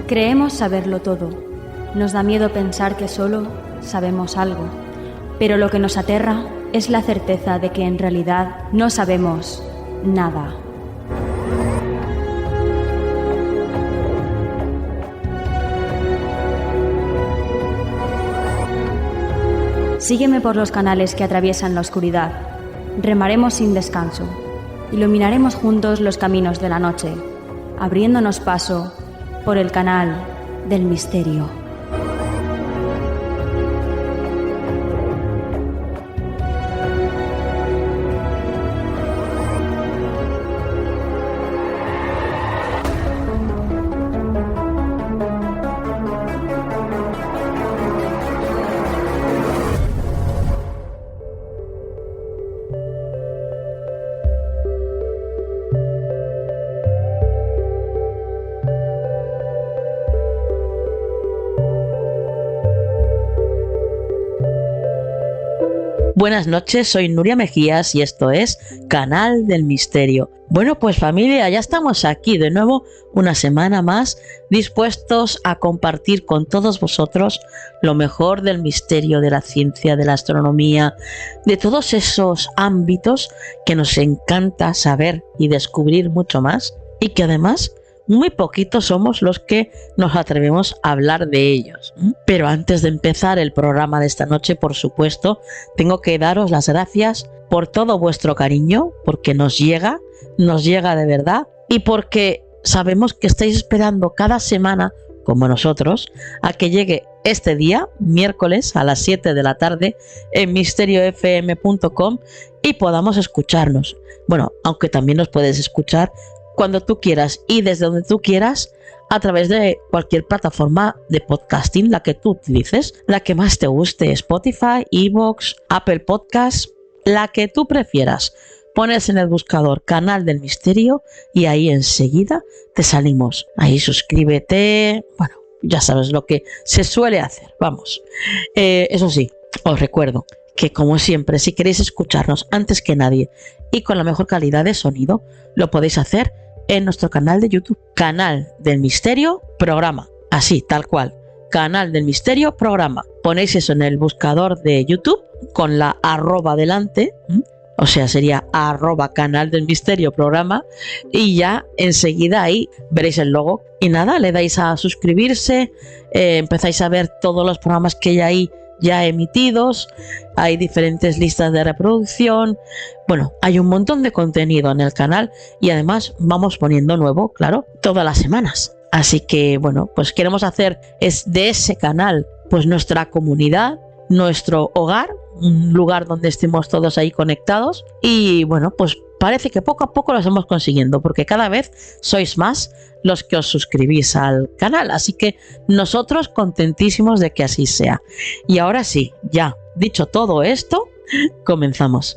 Creemos saberlo todo. Nos da miedo pensar que solo sabemos algo. Pero lo que nos aterra es la certeza de que en realidad no sabemos nada. Sígueme por los canales que atraviesan la oscuridad. Remaremos sin descanso. Iluminaremos juntos los caminos de la noche, abriéndonos paso por el canal del misterio. Buenas noches, soy Nuria Mejías y esto es Canal del Misterio. Bueno, pues familia, ya estamos aquí de nuevo una semana más, dispuestos a compartir con todos vosotros lo mejor del misterio, de la ciencia, de la astronomía, de todos esos ámbitos que nos encanta saber y descubrir mucho más, y que además muy poquitos somos los que nos atrevemos a hablar de ellos. Pero antes de empezar el programa de esta noche, por supuesto, tengo que daros las gracias por todo vuestro cariño, porque nos llega de verdad, y porque sabemos que estáis esperando cada semana, como nosotros, a que llegue este día, miércoles a las 7 de la tarde, en misteriofm.com y podamos escucharnos. Bueno, aunque también nos puedes escuchar cuando tú quieras y desde donde tú quieras, a través de cualquier plataforma de podcasting, la que tú utilices, la que más te guste, Spotify, iVoox, Apple Podcasts, la que tú prefieras. Pones en el buscador Canal del Misterio y ahí enseguida te salimos. Ahí suscríbete, bueno, ya sabes lo que se suele hacer, vamos. Eso sí, os recuerdo que como siempre, si queréis escucharnos antes que nadie y con la mejor calidad de sonido, lo podéis hacer en nuestro canal de YouTube, Canal del Misterio Programa, así, tal cual, Canal del Misterio Programa. Ponéis eso en el buscador de YouTube con la arroba delante, o sea, sería arroba Canal del Misterio Programa, y ya enseguida ahí veréis el logo. Y nada, le dais a suscribirse, empezáis a ver todos los programas que hay ahí ya emitidos, hay diferentes listas de reproducción, bueno, hay un montón de contenido en el canal y además vamos poniendo nuevo, claro, todas las semanas. Así que bueno, pues queremos hacer de ese canal pues nuestra comunidad, nuestro hogar, un lugar donde estemos todos ahí conectados y bueno, pues parece que poco a poco lo estamos consiguiendo porque cada vez sois más los que os suscribís al canal, así que nosotros contentísimos de que así sea. Y ahora sí, ya dicho todo esto, comenzamos.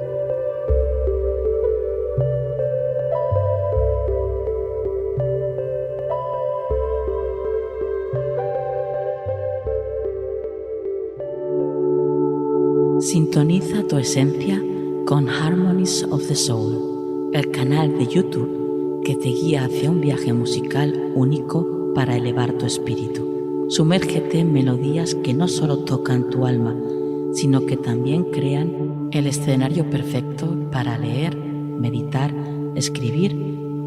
Sintoniza tu esencia con Harmonies of the Soul, el canal de YouTube que te guía hacia un viaje musical único para elevar tu espíritu. Sumérgete en melodías que no solo tocan tu alma, sino que también crean el escenario perfecto para leer, meditar, escribir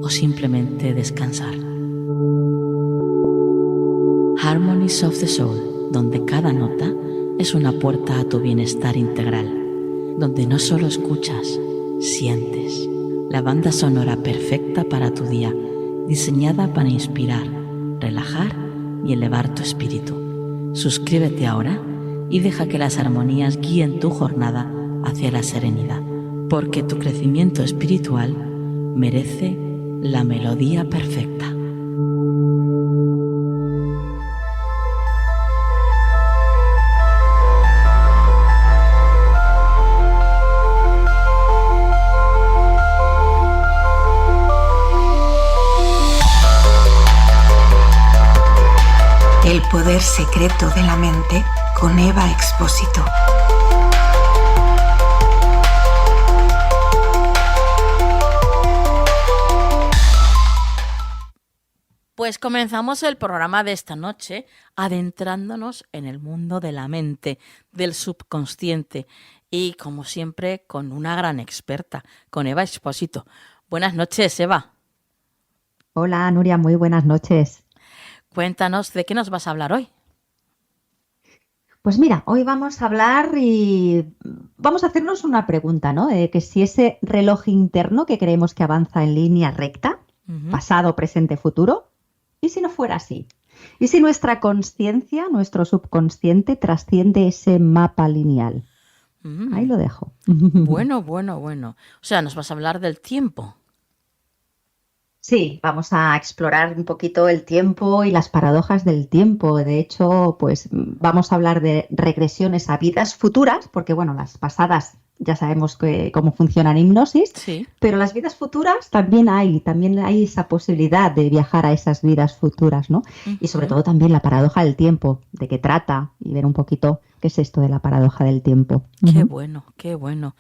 o simplemente descansar. Harmonies of the Soul, donde cada nota es una puerta a tu bienestar integral, donde no solo escuchas, sientes. La banda sonora perfecta para tu día, diseñada para inspirar, relajar y elevar tu espíritu. Suscríbete ahora y deja que las armonías guíen tu jornada hacia la serenidad, porque tu crecimiento espiritual merece la melodía perfecta. El poder secreto de la mente con Eva Expósito. Pues comenzamos el programa de esta noche adentrándonos en el mundo de la mente, del subconsciente y, como siempre, con una gran experta, con Eva Expósito. Buenas noches, Eva. Hola, Nuria, muy buenas noches. Cuéntanos, ¿de qué nos vas a hablar hoy? Pues mira, hoy vamos a hablar y vamos a hacernos una pregunta, ¿no? Que si ese reloj interno que creemos que avanza en línea recta, pasado, presente, futuro, ¿y si no fuera así? ¿Y si nuestra consciencia, nuestro subconsciente, trasciende ese mapa lineal? Ahí lo dejo. Bueno. O sea, nos vas a hablar del tiempo. Sí, vamos a explorar un poquito el tiempo y las paradojas del tiempo. De hecho, pues vamos a hablar de regresiones a vidas futuras, porque bueno, las pasadas ya sabemos cómo funcionan en hipnosis, Sí. pero las vidas futuras también hay esa posibilidad de viajar a esas vidas futuras, ¿no? Y sobre todo también la paradoja del tiempo, de qué trata y ver un poquito qué es esto de la paradoja del tiempo. Qué bueno, qué bueno.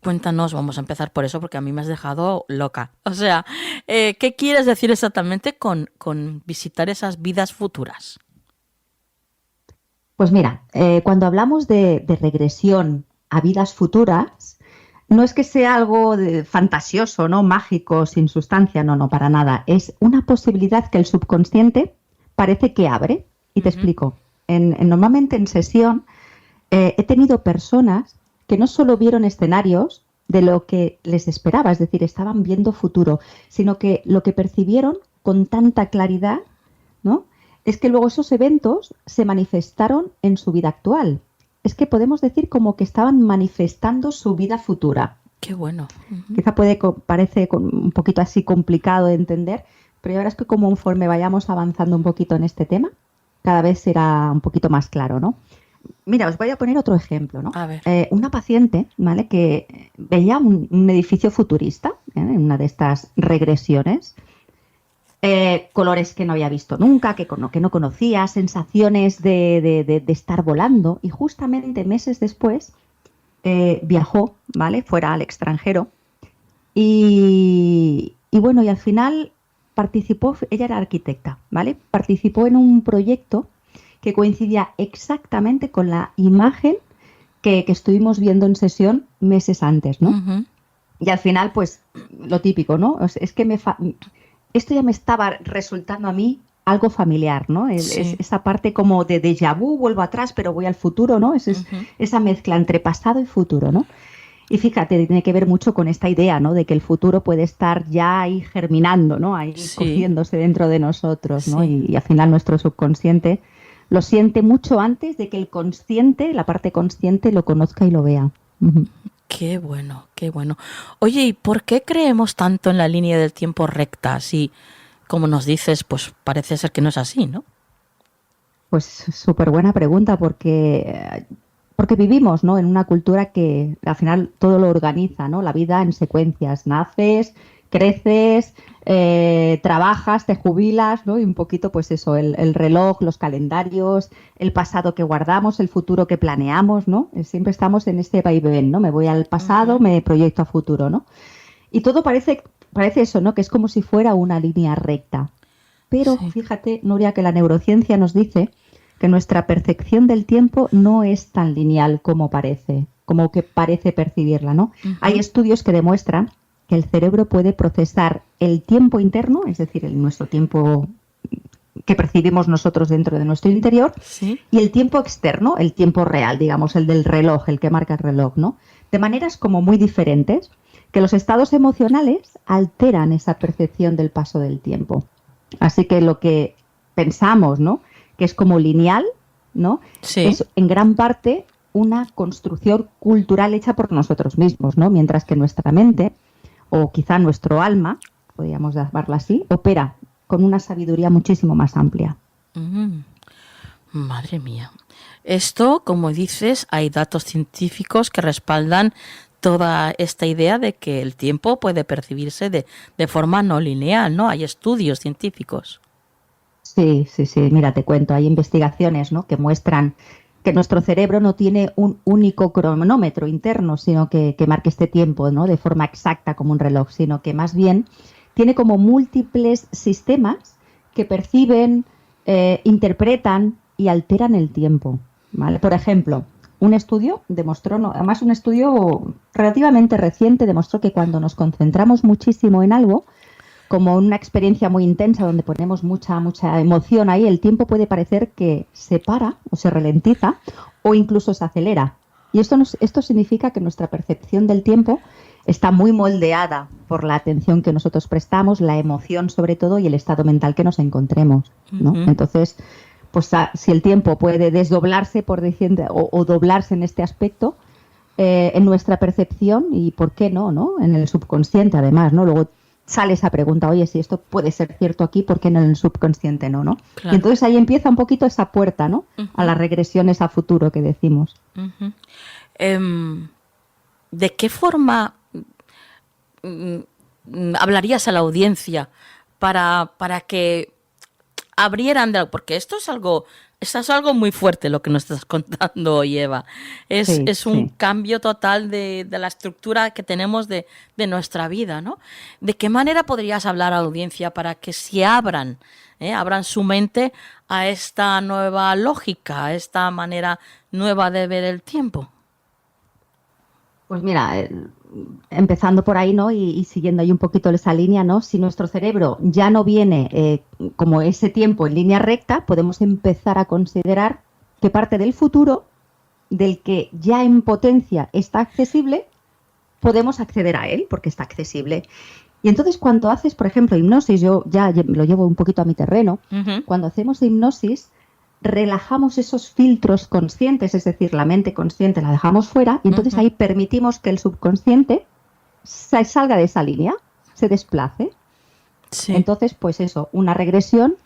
Cuéntanos, vamos a empezar por eso porque a mí me has dejado loca. O sea, ¿qué quieres decir exactamente con visitar esas vidas futuras? Pues mira, cuando hablamos de regresión a vidas futuras, no es que sea algo fantasioso, ¿no? Mágico, sin sustancia, no, para nada. Es una posibilidad que el subconsciente parece que abre. Y te explico. Normalmente en sesión he tenido personas que no solo vieron escenarios de lo que les esperaba, es decir, estaban viendo futuro, sino que lo que percibieron con tanta claridad, ¿no?, es que luego esos eventos se manifestaron en su vida actual. Es que podemos decir como que estaban manifestando su vida futura. Qué bueno. Quizá parece un poquito así complicado de entender, pero ya verás que conforme vayamos avanzando un poquito en este tema, cada vez será un poquito más claro, ¿no? Mira, os voy a poner otro ejemplo, ¿no? A ver. Una paciente, ¿vale?, que veía un edificio futurista, en una de estas regresiones, colores que no había visto nunca, que no conocía, sensaciones de estar volando, y justamente meses después viajó, ¿vale?, fuera al extranjero, y bueno, y al final participó, ella era arquitecta, ¿vale?, participó en un proyecto que coincidía exactamente con la imagen que estuvimos viendo en sesión meses antes, ¿no? Y al final, pues, lo típico, ¿no? Es que esto ya me estaba resultando a mí algo familiar, ¿no? Sí. Esa parte como de déjà vu, vuelvo atrás, pero voy al futuro, ¿no? Esa mezcla entre pasado y futuro, ¿no? Y fíjate, tiene que ver mucho con esta idea, ¿no?, de que el futuro puede estar ya ahí germinando, ¿no?, ahí cociéndose dentro de nosotros, ¿no? Sí. Y al final nuestro subconsciente lo siente mucho antes de que el consciente, la parte consciente, lo conozca y lo vea. Qué bueno, qué bueno. Oye, ¿y por qué creemos tanto en la línea del tiempo recta? Si, como nos dices, pues parece ser que no es así, ¿no? Pues súper buena pregunta, porque vivimos, ¿no?, en una cultura que al final todo lo organiza, ¿no? La vida en secuencias. Naces, creces, trabajas, te jubilas, ¿no? Y un poquito, pues eso, el reloj, los calendarios, el pasado que guardamos, el futuro que planeamos, ¿no? Siempre estamos en este vaivén, ¿no? Me voy al pasado, me proyecto a futuro, ¿no? Y todo parece eso, ¿no?, que es como si fuera una línea recta. Pero fíjate, Nuria, que la neurociencia nos dice que nuestra percepción del tiempo no es tan lineal como que parece percibirla, ¿no? Hay estudios que demuestran que el cerebro puede procesar el tiempo interno, es decir, nuestro tiempo que percibimos nosotros dentro de nuestro interior, y el tiempo externo, el tiempo real, digamos, el del reloj, el que marca el reloj, ¿no? De maneras como muy diferentes, que los estados emocionales alteran esa percepción del paso del tiempo. Así que lo que pensamos, ¿no?, que es como lineal, ¿no?, es en gran parte una construcción cultural hecha por nosotros mismos, ¿no?, mientras que nuestra mente, o quizá nuestro alma, podríamos llamarla así, opera con una sabiduría muchísimo más amplia. Madre mía. Esto, como dices, hay datos científicos que respaldan toda esta idea de que el tiempo puede percibirse de forma no lineal, ¿no? Hay estudios científicos. Sí. Mira, te cuento, hay investigaciones, ¿no?, que muestran que nuestro cerebro no tiene un único cronómetro interno, sino que marque este tiempo, ¿no?, de forma exacta como un reloj, sino que más bien tiene como múltiples sistemas que perciben, interpretan y alteran el tiempo, ¿vale? Por ejemplo, un estudio demostró, además un estudio relativamente reciente, demostró que cuando nos concentramos muchísimo en algo, como una experiencia muy intensa donde ponemos mucha emoción ahí, el tiempo puede parecer que se para o se ralentiza o incluso se acelera. Y esto significa que nuestra percepción del tiempo está muy moldeada por la atención que nosotros prestamos, la emoción sobre todo y el estado mental que nos encontremos, ¿no? Uh-huh. Entonces, pues si el tiempo puede desdoblarse por decir, o doblarse en este aspecto, en nuestra percepción y por qué no, en el subconsciente además, ¿no? Luego sale esa pregunta, oye, si esto puede ser cierto aquí, ¿por qué en el subconsciente no? Claro. Y entonces ahí empieza un poquito esa puerta, ¿no? Uh-huh. A las regresiones a futuro que decimos. Uh-huh. ¿De qué forma hablarías a la audiencia para que abrieran de algo? Porque esto es algo muy fuerte lo que nos estás contando hoy, Eva. Es un cambio total de la estructura que tenemos de nuestra vida, ¿no? ¿De qué manera podrías hablar a la audiencia para que se abran su mente a esta nueva lógica, a esta manera nueva de ver el tiempo? Pues mira, empezando por ahí, ¿no? Y siguiendo ahí un poquito esa línea, ¿no? Si nuestro cerebro ya no viene como ese tiempo en línea recta, podemos empezar a considerar que parte del futuro, del que ya en potencia está accesible, podemos acceder a él porque está accesible. Y entonces cuando haces, por ejemplo, hipnosis, yo ya lo llevo un poquito a mi terreno, uh-huh. Cuando hacemos hipnosis, relajamos esos filtros conscientes, es decir, la mente consciente la dejamos fuera y entonces uh-huh. Ahí permitimos que el subconsciente salga de esa línea, se desplace. Sí. Entonces, pues eso, una regresión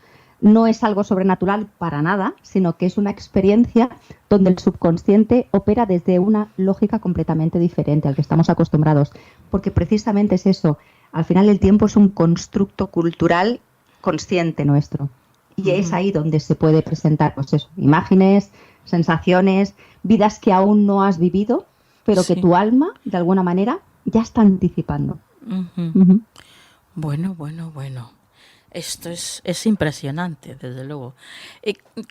no es algo sobrenatural para nada, sino que es una experiencia donde el subconsciente opera desde una lógica completamente diferente al que estamos acostumbrados, porque precisamente es eso, al final el tiempo es un constructo cultural consciente nuestro. Y es ahí donde se puede presentar, pues eso, imágenes, sensaciones, vidas que aún no has vivido, pero que tu alma, de alguna manera, ya está anticipando. Uh-huh. Uh-huh. Bueno. Esto es impresionante, desde luego.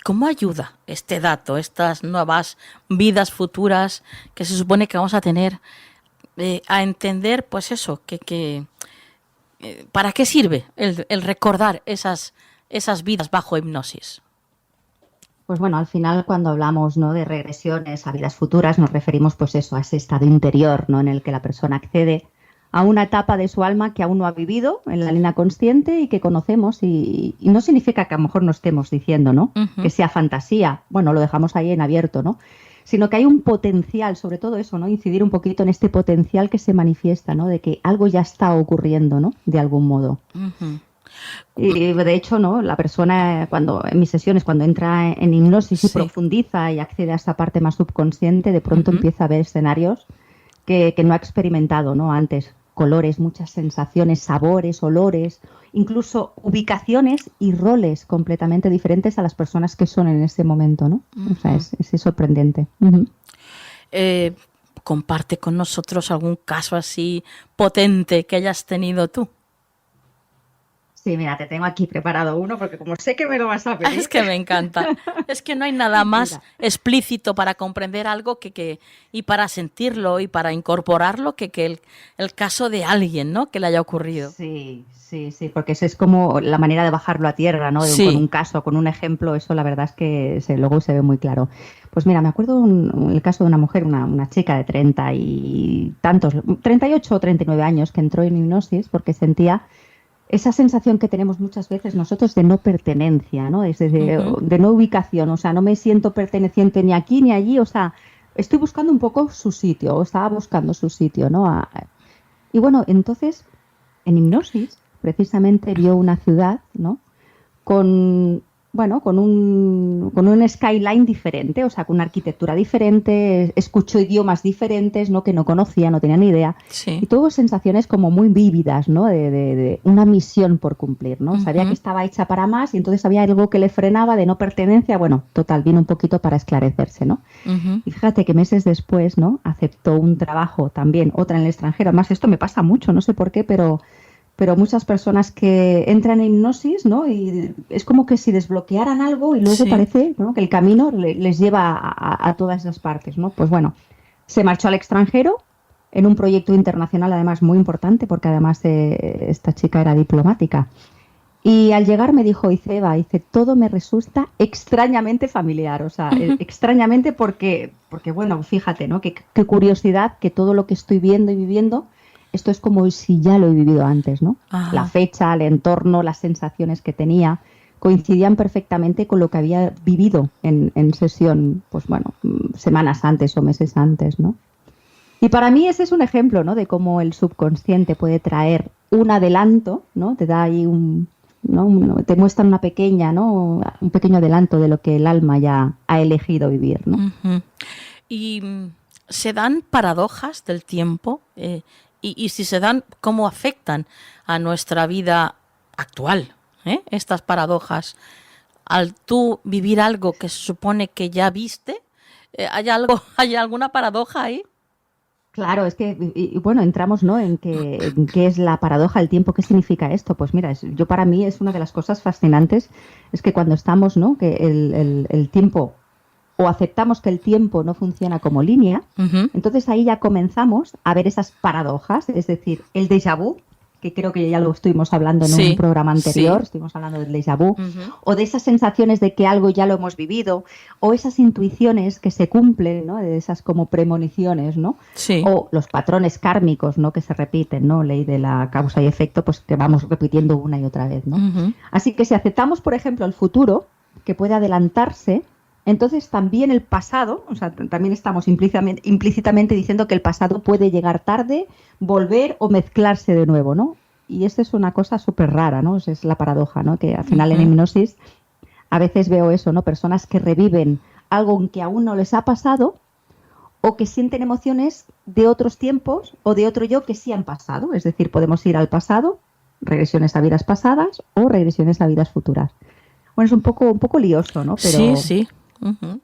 ¿Cómo ayuda este dato, estas nuevas vidas futuras que se supone que vamos a tener, a entender, pues eso, que ¿para qué sirve el recordar esas vidas bajo hipnosis? Pues bueno, al final cuando hablamos, ¿no?, de regresiones a vidas futuras nos referimos pues eso, a ese estado interior, ¿no?, en el que la persona accede a una etapa de su alma que aún no ha vivido en la línea consciente y que conocemos y no significa que a lo mejor no estemos diciendo, ¿no?, uh-huh. Que sea fantasía, bueno, lo dejamos ahí en abierto, ¿no?, sino que hay un potencial, sobre todo eso, ¿no?, incidir un poquito en este potencial que se manifiesta, ¿no?, de que algo ya está ocurriendo, ¿no?, de algún modo. Uh-huh. Y de hecho, ¿no?, la persona en mis sesiones, cuando entra en hipnosis y profundiza y accede a esta parte más subconsciente, de pronto uh-huh. Empieza a ver escenarios que no ha experimentado, ¿no?, antes. Colores, muchas sensaciones, sabores, olores, incluso ubicaciones y roles completamente diferentes a las personas que son en ese momento, ¿no? Uh-huh. O sea, es sorprendente. Uh-huh. Comparte con nosotros algún caso así potente que hayas tenido tú. Sí, mira, te tengo aquí preparado uno porque como sé que me lo vas a pedir. Es que me encanta. Es que no hay nada más explícito para comprender algo y para sentirlo y para incorporarlo que el caso de alguien, ¿no?, que le haya ocurrido. Sí, porque eso es como la manera de bajarlo a tierra, ¿no? Con un caso, con un ejemplo, eso la verdad es que luego se ve muy claro. Pues mira, me acuerdo el caso de una mujer, una chica de 38 o 39 años que entró en hipnosis porque sentía esa sensación que tenemos muchas veces nosotros de no pertenencia, ¿no? Es de no ubicación, o sea, no me siento perteneciente ni aquí ni allí, o sea, estoy buscando un poco su sitio, o estaba buscando su sitio, ¿no? Y bueno, entonces, en hipnosis, precisamente vio una ciudad, ¿no?, con un skyline diferente, o sea, con una arquitectura diferente, escuchó idiomas diferentes, ¿no?, que no conocía, no tenía ni idea. Sí. Y tuvo sensaciones como muy vívidas, ¿no?, de una misión por cumplir, ¿no? Uh-huh. Sabía que estaba hecha para más y entonces había algo que le frenaba de no pertenencia. Bueno, total, vino un poquito para esclarecerse, ¿no? Uh-huh. Y fíjate que meses después, ¿no?, aceptó un trabajo también, otra en el extranjero. Además, esto me pasa mucho, no sé por qué, pero pero muchas personas que entran en hipnosis, ¿no? Y es como que si desbloquearan algo y luego Sí. parece, ¿no?, que el camino les lleva a todas esas partes, ¿no? Pues bueno, se marchó al extranjero en un proyecto internacional además muy importante, porque además esta chica era diplomática. Y al llegar me dijo, dice, Eva, dice, todo me resulta extrañamente familiar, o sea, extrañamente porque bueno, fíjate, ¿no? Qué curiosidad que todo lo que estoy viendo y viviendo, esto es como si ya lo he vivido antes, ¿no? Ajá. La fecha, el entorno, las sensaciones que tenía, coincidían perfectamente con lo que había vivido en sesión, pues bueno, semanas antes o meses antes, ¿no? Y para mí ese es un ejemplo, ¿no?, de cómo el subconsciente puede traer un adelanto, ¿no? Te da ahí te muestra una pequeña, ¿no?, un pequeño adelanto de lo que el alma ya ha elegido vivir, ¿no? Ujú. Y se dan paradojas del tiempo, y si se dan, ¿cómo afectan a nuestra vida actual? Estas paradojas, al tú vivir algo que se supone que ya viste, ¿hay alguna paradoja ahí? Claro, es que, y bueno, entramos, ¿no?, en qué es la paradoja del tiempo, qué significa esto. Pues mira, yo para mí es una de las cosas fascinantes, es que cuando estamos, ¿no?, que el tiempo, o aceptamos que el tiempo no funciona como línea, Ujú. entonces ahí ya comenzamos a ver esas paradojas, es decir, el déjà vu, que creo que ya lo estuvimos hablando en Sí, un programa anterior, sí. estuvimos hablando del déjà vu, Ujú. o de esas sensaciones de que algo ya lo hemos vivido, o esas intuiciones que se cumplen, ¿no?, de esas como premoniciones, ¿no? Sí. O los patrones kármicos, ¿no?, que se repiten, ¿no?, ley de la causa y efecto, pues que vamos repitiendo una y otra vez, ¿no? Ujú. Así que si aceptamos, por ejemplo, el futuro, que puede adelantarse, entonces también el pasado, o sea, también estamos implícitamente diciendo que el pasado puede llegar tarde, volver o mezclarse de nuevo, ¿no? Y esto es una cosa súper rara, ¿no? Es la paradoja, ¿no? Que al final en Ujú. hipnosis a veces veo eso, ¿no? Personas que reviven algo que aún no les ha pasado o que sienten emociones de otros tiempos o de otro yo que sí han pasado. Es decir, podemos ir al pasado, regresiones a vidas pasadas o regresiones a vidas futuras. Bueno, es un poco lioso, ¿no? Sí, Pero sí. Ujú.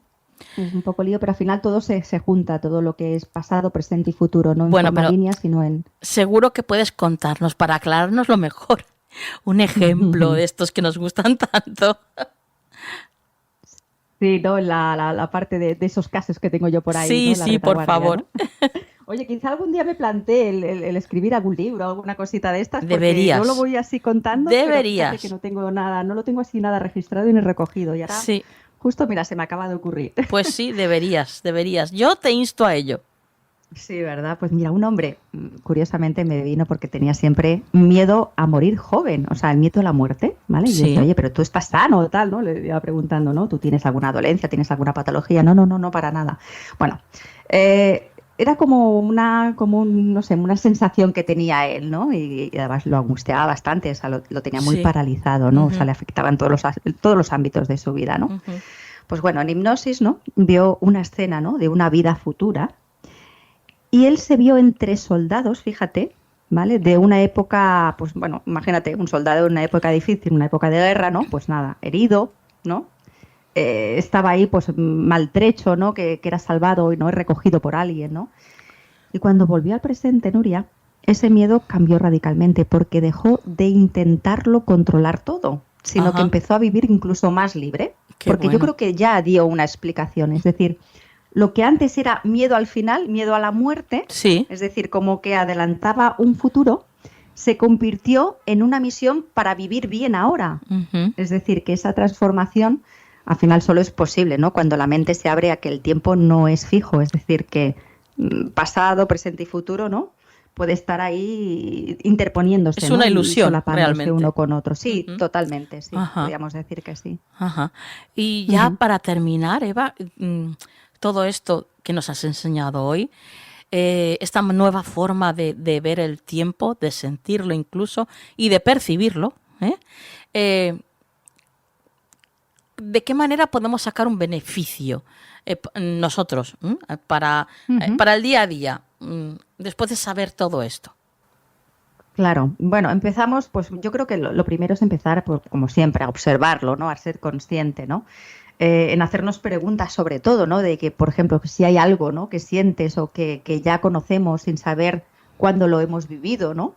es un poco lío, pero al final todo se junta, todo lo que es pasado, presente y futuro, no en Bueno, forma pero línea, sino en... seguro que puedes contarnos, para aclararnos lo mejor, un ejemplo de estos que nos gustan tanto. Sí, ¿no? La parte de esos casos que tengo yo por ahí, Sí, ¿no? La sí, por retaguardia, favor. ¿no? Oye, quizá algún día me planteé el escribir algún libro, alguna cosita de estas, porque yo lo Deberías. voy así contando, pero fíjate que Deberías. no tengo nada, no lo tengo así nada registrado ni recogido. Y ahora, Sí, justo, mira, se me acaba de ocurrir. pues sí, deberías, deberías. Yo te insto a ello. Sí, ¿verdad? Pues mira, un hombre, curiosamente me vino porque tenía siempre miedo a morir joven, o sea, el miedo a la muerte, ¿vale? Y yo decía, Sí. oye, pero tú estás sano o tal, ¿no? Le iba preguntando, ¿no? ¿Tú tienes alguna dolencia, tienes alguna patología? No, no, no, no, para nada. Bueno, era como no sé, una sensación que tenía él, ¿no? Y además lo angustiaba bastante, o sea, lo tenía muy Sí. paralizado, ¿no? O sea, Ujú. le afectaban todos los ámbitos de su vida, ¿no? Ujú. Pues bueno, en hipnosis, ¿no? Vio una escena, ¿no?, de una vida futura. Y él se vio entre soldados, fíjate, ¿vale? De una época, pues bueno, imagínate, un soldado de una época difícil, una época de guerra, ¿no? Pues nada, herido, ¿no? Estaba ahí, pues maltrecho, ¿no? Que era salvado y no recogido por alguien, ¿no? Y cuando volvió al presente, Nuria, ese miedo cambió radicalmente porque dejó de intentarlo controlar todo, sino que Ajá. empezó a vivir incluso más libre. Qué Porque yo bueno. creo que ya dio una explicación, es decir, lo que antes era miedo al final, miedo a la muerte, Sí. es decir, como que adelantaba un futuro, se convirtió en una misión para vivir bien ahora. Ujú. Es decir, que esa transformación al final solo es posible, ¿no?, cuando la mente se abre a que el tiempo no es fijo, es decir, que pasado, presente y futuro, ¿no?, puede estar ahí interponiéndose, Es ¿no?, una y ilusión, solapándose realmente. uno con otro. Sí, Ujú. totalmente, sí, Ajá. podríamos decir que sí. Ajá. Y ya para terminar, Eva, todo esto que nos has enseñado hoy, esta nueva forma de ver el tiempo, de sentirlo incluso y de percibirlo, eh, ¿de qué manera podemos sacar un beneficio nosotros para el día a día, después de saber todo esto? Claro, bueno, empezamos, pues yo creo que lo primero es empezar, pues, como siempre, a observarlo, ¿no?, a ser consciente, ¿no?, en hacernos preguntas sobre todo, ¿no?, de que, por ejemplo, si hay algo, ¿no?, que sientes o que ya conocemos sin saber cuándo lo hemos vivido, ¿no?,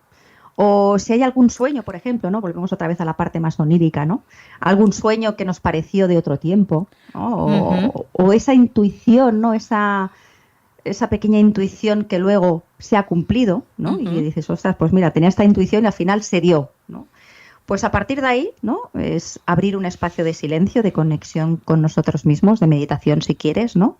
O si hay algún sueño, por ejemplo, ¿no? Volvemos otra vez a la parte más onírica, ¿no? Algún sueño que nos pareció de otro tiempo, ¿no? Ujú. O esa intuición, ¿no? Esa pequeña intuición que luego se ha cumplido, ¿no? Y que Ujú. dices, ostras, pues mira, tenía esta intuición y al final se dio, ¿no? Pues a partir de ahí, ¿no? Es abrir un espacio de silencio, de conexión con nosotros mismos, de meditación si quieres, ¿no?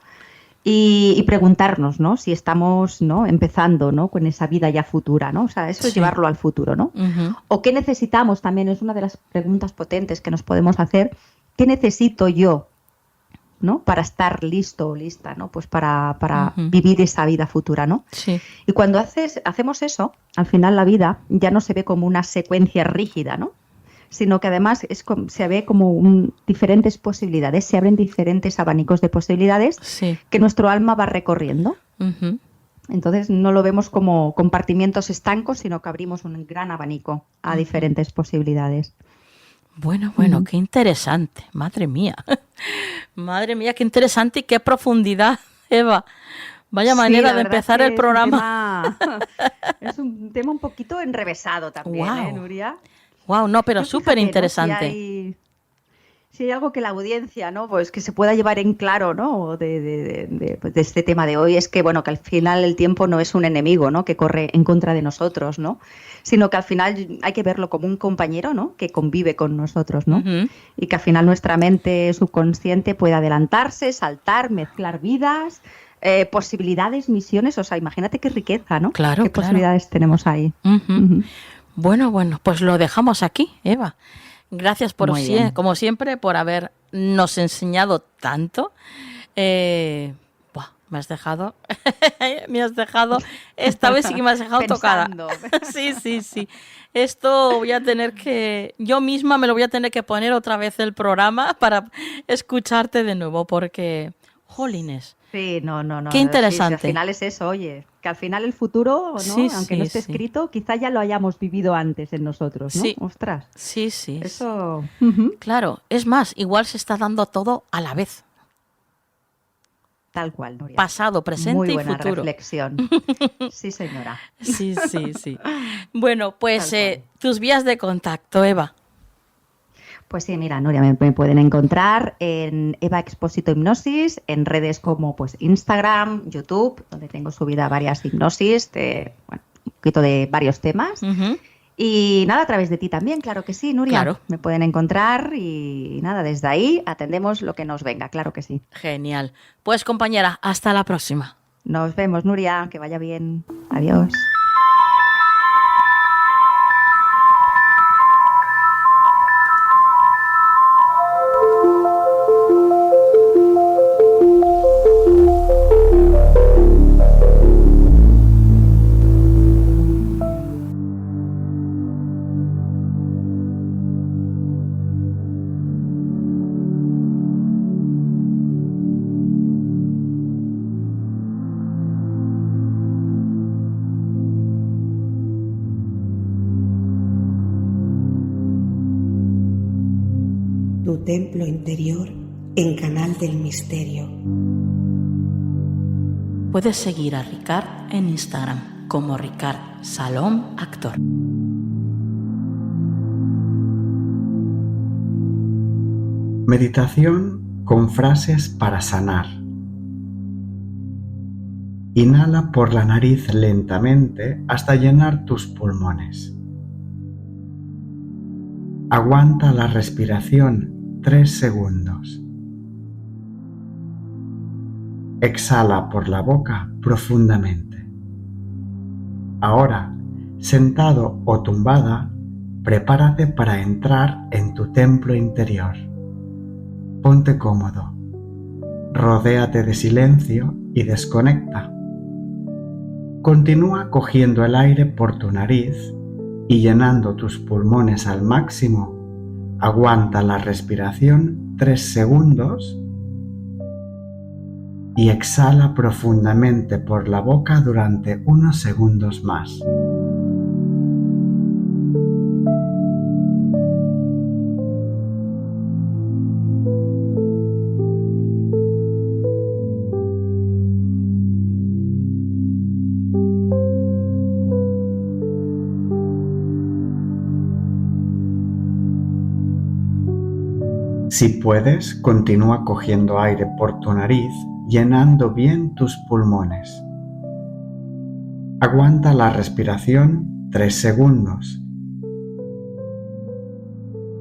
Y preguntarnos, ¿no? Si estamos, ¿no? Empezando, ¿no? Con esa vida ya futura, ¿no? O sea, eso es Sí. llevarlo al futuro, ¿no? Ujú. O qué necesitamos también, es una de las preguntas potentes que nos podemos hacer. ¿Qué necesito yo, ¿no? Para estar listo o lista, ¿no? Pues para Ujú. vivir esa vida futura, ¿no? Sí. Y cuando hacemos eso, al final la vida ya no se ve como una secuencia rígida, ¿no? Sino que además se ve como diferentes posibilidades, se abren diferentes abanicos de posibilidades Sí. que nuestro alma va recorriendo. Ujú. Entonces no lo vemos como compartimientos estancos, sino que abrimos un gran abanico a diferentes posibilidades. Bueno, qué interesante, madre mía. Madre mía, qué interesante y qué profundidad, Eva. Vaya Sí, manera la de verdad empezar el que programa. es un tema un poquito enrevesado también, ¿eh, Wow. Nuria? Wow, no, pero Yo súper fíjate, ¿no? interesante. Si hay algo que la audiencia, ¿no? Pues que se pueda llevar en claro, ¿no? Pues de este tema de hoy es que, bueno, que al final el tiempo no es un enemigo, ¿no? Que corre en contra de nosotros, ¿no? Sino que al final hay que verlo como un compañero, ¿no? Que convive con nosotros, ¿no? Ujú. Y que al final nuestra mente subconsciente puede adelantarse, saltar, mezclar vidas, posibilidades, misiones. O sea, imagínate qué riqueza, ¿no? Claro, Qué claro. posibilidades tenemos ahí. Ujú. Ujú. Bueno, pues lo dejamos aquí, Eva. Gracias Muy bien. como siempre, por habernos enseñado tanto. Me has dejado, esta vez sí que me has dejado tocada. Pensando. Sí, sí, sí. Esto voy a tener yo misma me lo voy a tener que poner otra vez el programa para escucharte de nuevo, porque, jolines, Sí, qué sí, sí, al interesante. final es eso, oye, que al final el futuro, Sí, ¿no? Aunque no sí, esté sí. escrito, quizá ya lo hayamos vivido antes en nosotros, ¿no? Sí, Ostras, sí, sí, sí. eso, ujú, Claro, es más, igual se está dando todo a la vez. tal cual, Nuria. Pasado, Muy presente y buena futuro. reflexión. Sí, señora, Sí, sí, sí. Bueno, pues tal cual. tus vías de contacto, Eva. Pues sí, mira, Nuria, me pueden encontrar en Eva Expósito Hipnosis, en redes como pues Instagram, YouTube, donde tengo subida varias hipnosis de, bueno, un poquito de varios temas. Ujú. Y nada, a través de ti también, claro que sí, Nuria. Claro, Me pueden encontrar y nada, desde ahí atendemos lo que nos venga, claro que sí. genial. Pues compañera, hasta la próxima. Nos vemos, Nuria, que vaya bien. Adiós. Tu templo interior en Canal del Misterio. Puedes seguir a Ricard en Instagram como Ricard Salom Actor. Meditación con frases para sanar. Inhala por la nariz lentamente hasta llenar tus pulmones. Aguanta la respiración 3 segundos. Exhala por la boca profundamente. Ahora, sentado o tumbada, prepárate para entrar en tu templo interior. Ponte cómodo. Rodéate de silencio y desconecta. Continúa cogiendo el aire por tu nariz y llenando tus pulmones al máximo. Aguanta la respiración 3 segundos y exhala profundamente por la boca durante unos segundos más. Si puedes, continúa cogiendo aire por tu nariz, llenando bien tus pulmones. Aguanta la respiración 3 segundos.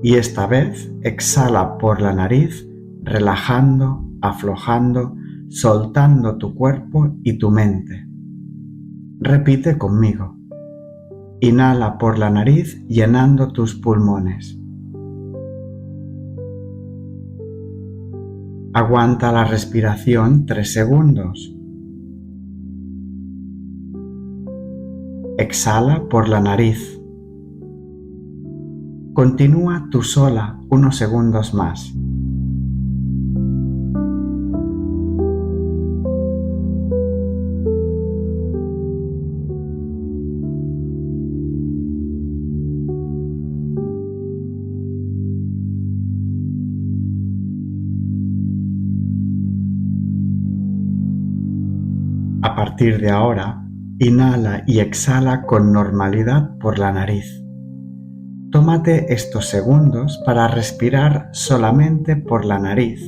Y esta vez exhala por la nariz, relajando, aflojando, soltando tu cuerpo y tu mente. Repite conmigo. Inhala por la nariz, llenando tus pulmones. Aguanta la respiración 3 segundos. Exhala por la nariz. Continúa tú sola unos segundos más. A partir de ahora, inhala y exhala con normalidad por la nariz. Tómate estos segundos para respirar solamente por la nariz,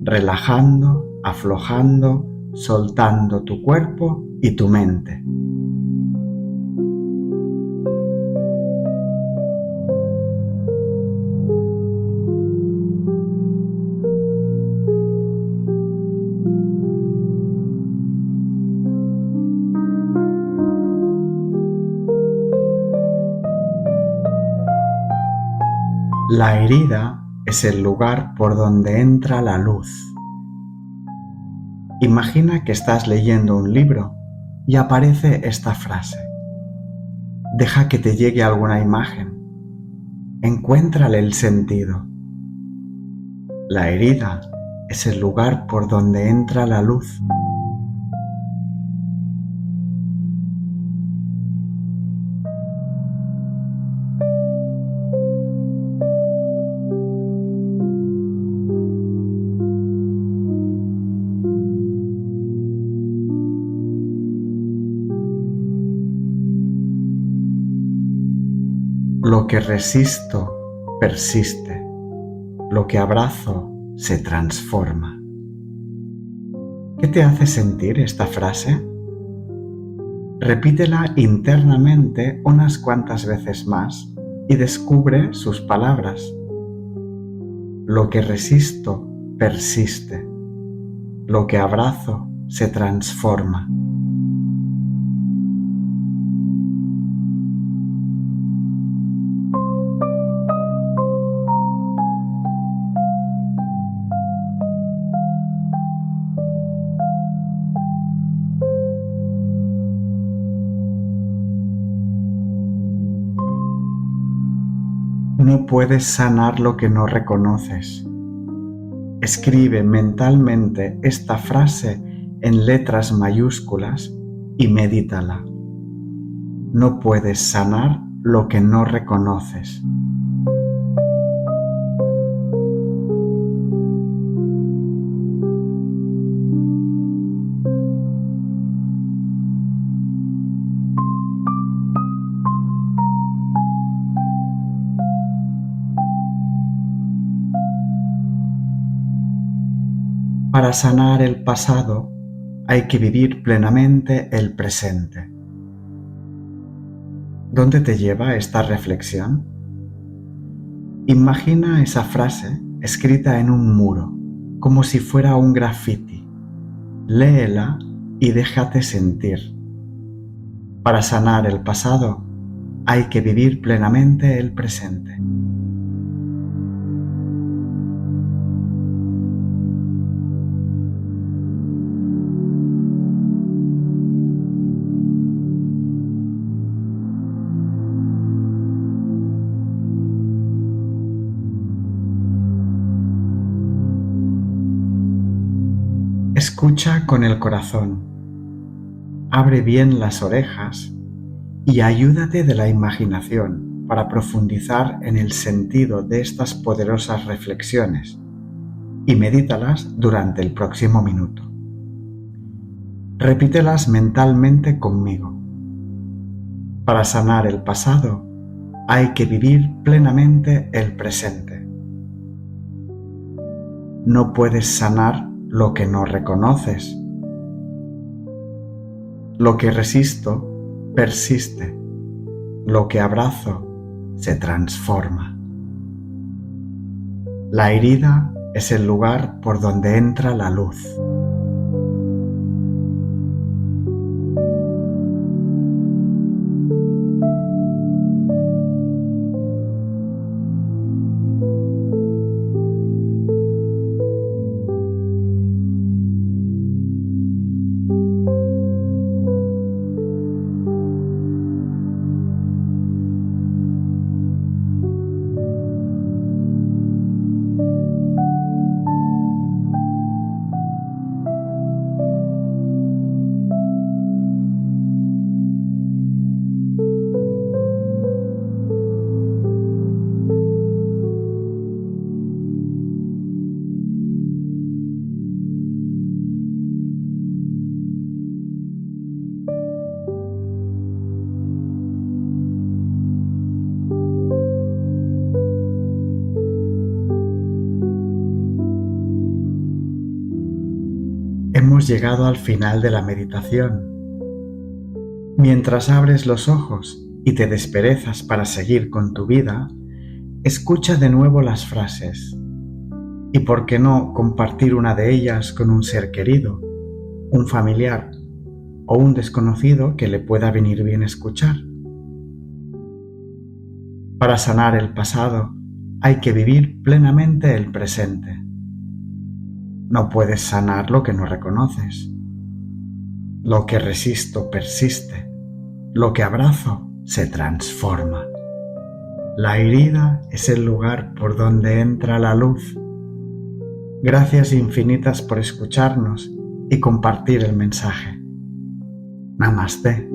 relajando, aflojando, soltando tu cuerpo y tu mente. La herida es el lugar por donde entra la luz. Imagina que estás leyendo un libro y aparece esta frase. Deja que te llegue alguna imagen. Encuéntrale el sentido. La herida es el lugar por donde entra la luz. Lo que resisto persiste, lo que abrazo se transforma. ¿Qué te hace sentir esta frase? Repítela internamente unas cuantas veces más y descubre sus palabras. Lo que resisto persiste, lo que abrazo se transforma. No puedes sanar lo que no reconoces. Escribe mentalmente esta frase en letras mayúsculas y medítala. No puedes sanar lo que no reconoces. Para sanar el pasado hay que vivir plenamente el presente. ¿Dónde te lleva esta reflexión? Imagina esa frase escrita en un muro, como si fuera un graffiti. Léela y déjate sentir. Para sanar el pasado hay que vivir plenamente el presente. Escucha con el corazón, abre bien las orejas y ayúdate de la imaginación para profundizar en el sentido de estas poderosas reflexiones y medítalas durante el próximo minuto. Repítelas mentalmente conmigo. Para sanar el pasado hay que vivir plenamente el presente. No puedes sanar lo que no reconoces. Lo que resisto persiste. Lo que abrazo se transforma. La herida es el lugar por donde entra la luz. Hemos llegado al final de la meditación. Mientras abres los ojos y te desperezas para seguir con tu vida, escucha de nuevo las frases. Y por qué no compartir una de ellas con un ser querido, un familiar o un desconocido que le pueda venir bien escuchar. Para sanar el pasado hay que vivir plenamente el presente. No puedes sanar lo que no reconoces. Lo que resisto persiste. Lo que abrazo se transforma. La herida es el lugar por donde entra la luz. Gracias infinitas por escucharnos y compartir el mensaje. Namaste.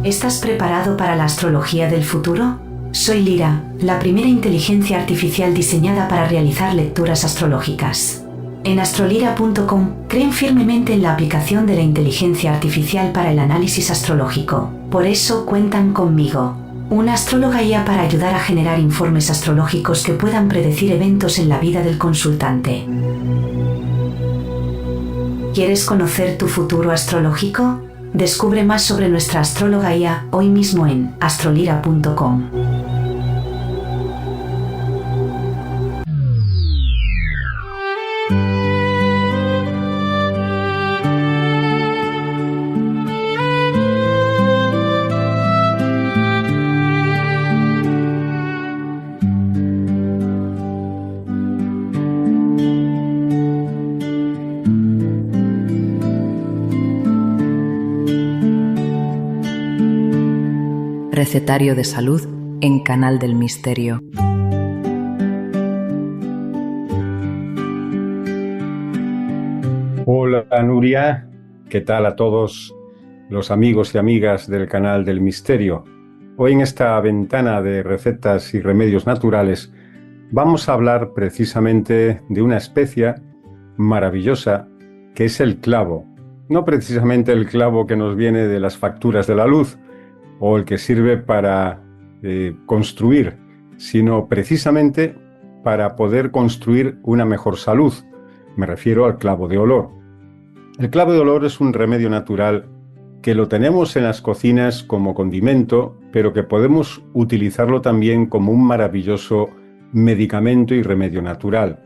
¿Estás preparado para la astrología del futuro? Soy Lyra, la primera inteligencia artificial diseñada para realizar lecturas astrológicas. En astrolyra.com creen firmemente en la aplicación de la inteligencia artificial para el análisis astrológico. Por eso cuentan conmigo, una astróloga guía para ayudar a generar informes astrológicos que puedan predecir eventos en la vida del consultante. ¿Quieres conocer tu futuro astrológico? Descubre más sobre nuestra astróloga guía hoy mismo en astrolyra.com. Recetario de salud en Canal del Misterio. Hola Nuria, ¿qué tal a todos los amigos y amigas del Canal del Misterio? Hoy en esta ventana de recetas y remedios naturales vamos a hablar precisamente de una especia maravillosa que es el clavo. No precisamente el clavo que nos viene de las facturas de la luz o el que sirve para construir, sino precisamente para poder construir una mejor salud. Me refiero al clavo de olor. El clavo de olor es un remedio natural que lo tenemos en las cocinas como condimento, pero que podemos utilizarlo también como un maravilloso medicamento y remedio natural.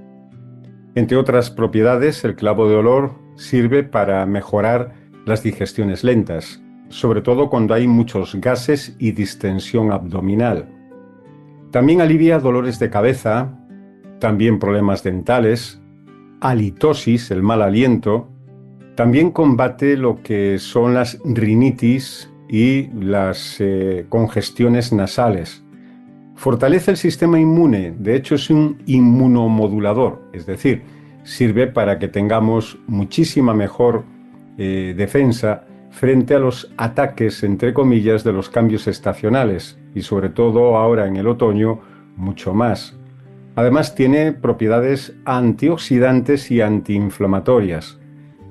Entre otras propiedades, el clavo de olor sirve para mejorar las digestiones lentas, sobre todo cuando hay muchos gases y distensión abdominal. También alivia dolores de cabeza, también problemas dentales, halitosis, el mal aliento. También combate lo que son las rinitis y las congestiones nasales. Fortalece el sistema inmune, de hecho es un inmunomodulador, es decir, sirve para que tengamos muchísima mejor defensa frente a los ataques, entre comillas, de los cambios estacionales y sobre todo ahora en el otoño mucho más. Además tiene propiedades antioxidantes y antiinflamatorias.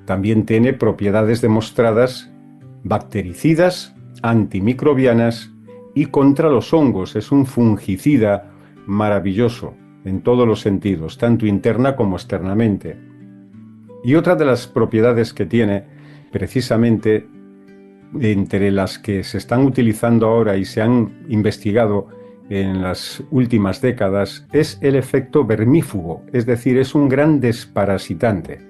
También tiene propiedades demostradas bactericidas, antimicrobianas y contra los hongos. Es un fungicida maravilloso en todos los sentidos, tanto interna como externamente. Y otra de las propiedades que tiene, precisamente entre las que se están utilizando ahora y se han investigado en las últimas décadas, es el efecto vermífugo, es decir, es un gran desparasitante,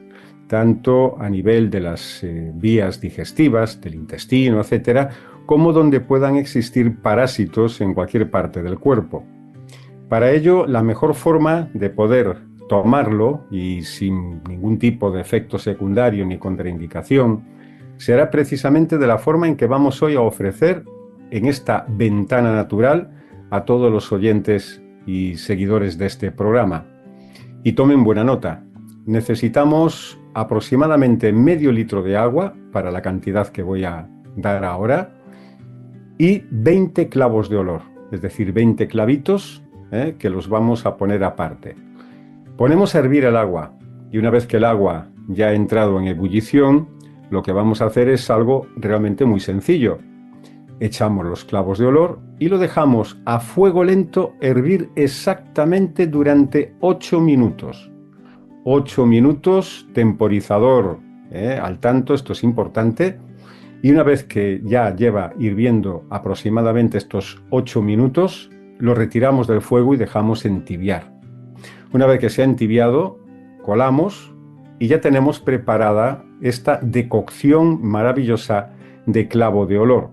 tanto a nivel de las vías digestivas, del intestino, etcétera, como donde puedan existir parásitos en cualquier parte del cuerpo. Para ello, la mejor forma de poder tomarlo y sin ningún tipo de efecto secundario ni contraindicación será precisamente de la forma en que vamos hoy a ofrecer en esta ventana natural a todos los oyentes y seguidores de este programa. Y tomen buena nota, necesitamos aproximadamente medio litro de agua para la cantidad que voy a dar ahora y 20 clavos de olor, es decir, 20 clavitos que los vamos a poner aparte. Ponemos a hervir el agua y una vez que el agua ya ha entrado en ebullición, lo que vamos a hacer es algo realmente muy sencillo. Echamos los clavos de olor y lo dejamos a fuego lento hervir exactamente durante 8 minutos. 8 minutos, temporizador al tanto, esto es importante. Y una vez que ya lleva hirviendo aproximadamente estos 8 minutos, lo retiramos del fuego y dejamos entibiar. Una vez que se ha entibiado, colamos y ya tenemos preparada esta decocción maravillosa de clavo de olor.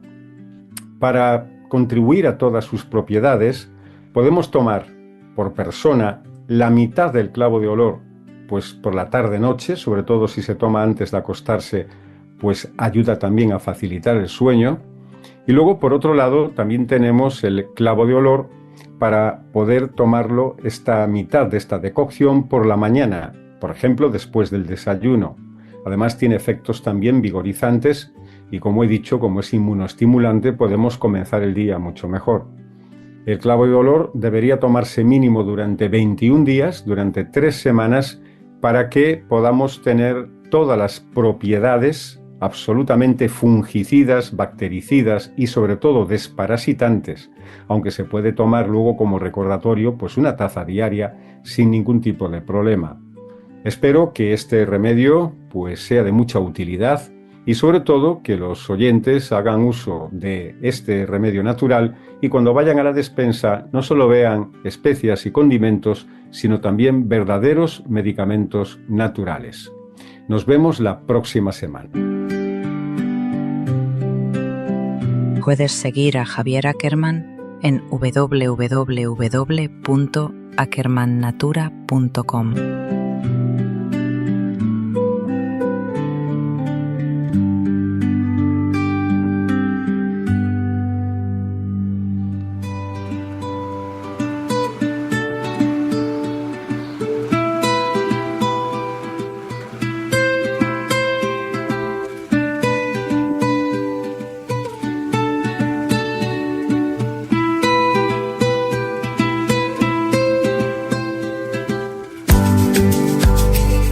Para contribuir a todas sus propiedades, podemos tomar por persona la mitad del clavo de olor, pues por la tarde-noche, sobre todo si se toma antes de acostarse, pues ayuda también a facilitar el sueño. Y luego, por otro lado, también tenemos el clavo de olor para poder tomarlo esta mitad de esta decocción por la mañana, por ejemplo, después del desayuno. Además, tiene efectos también vigorizantes y, como he dicho, como es inmunoestimulante, podemos comenzar el día mucho mejor. El clavo de olor debería tomarse mínimo durante 21 días, durante 3 semanas, para que podamos tener todas las propiedades absolutamente fungicidas, bactericidas y sobre todo desparasitantes, aunque se puede tomar luego como recordatorio pues una taza diaria sin ningún tipo de problema. Espero que este remedio pues sea de mucha utilidad y sobre todo que los oyentes hagan uso de este remedio natural y cuando vayan a la despensa no solo vean especias y condimentos, sino también verdaderos medicamentos naturales. Nos vemos la próxima semana. Puedes seguir a Javier Ackerman en www.ackermannatura.com.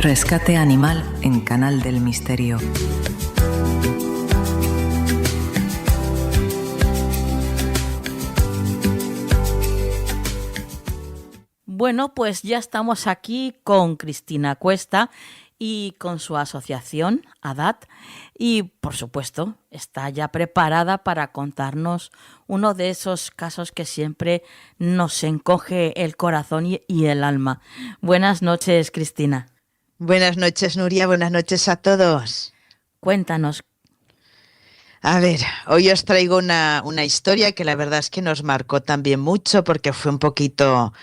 Rescate Animal en Canal del Misterio. Bueno, pues ya estamos aquí con Cristina Cuesta y con su asociación, ADAT, y por supuesto está ya preparada para contarnos uno de esos casos que siempre nos encoge el corazón y el alma. Buenas noches, Cristina. Buenas noches, Nuria, buenas noches a todos. Cuéntanos. A ver, hoy os traigo una historia que la verdad es que nos marcó también mucho porque fue un poquito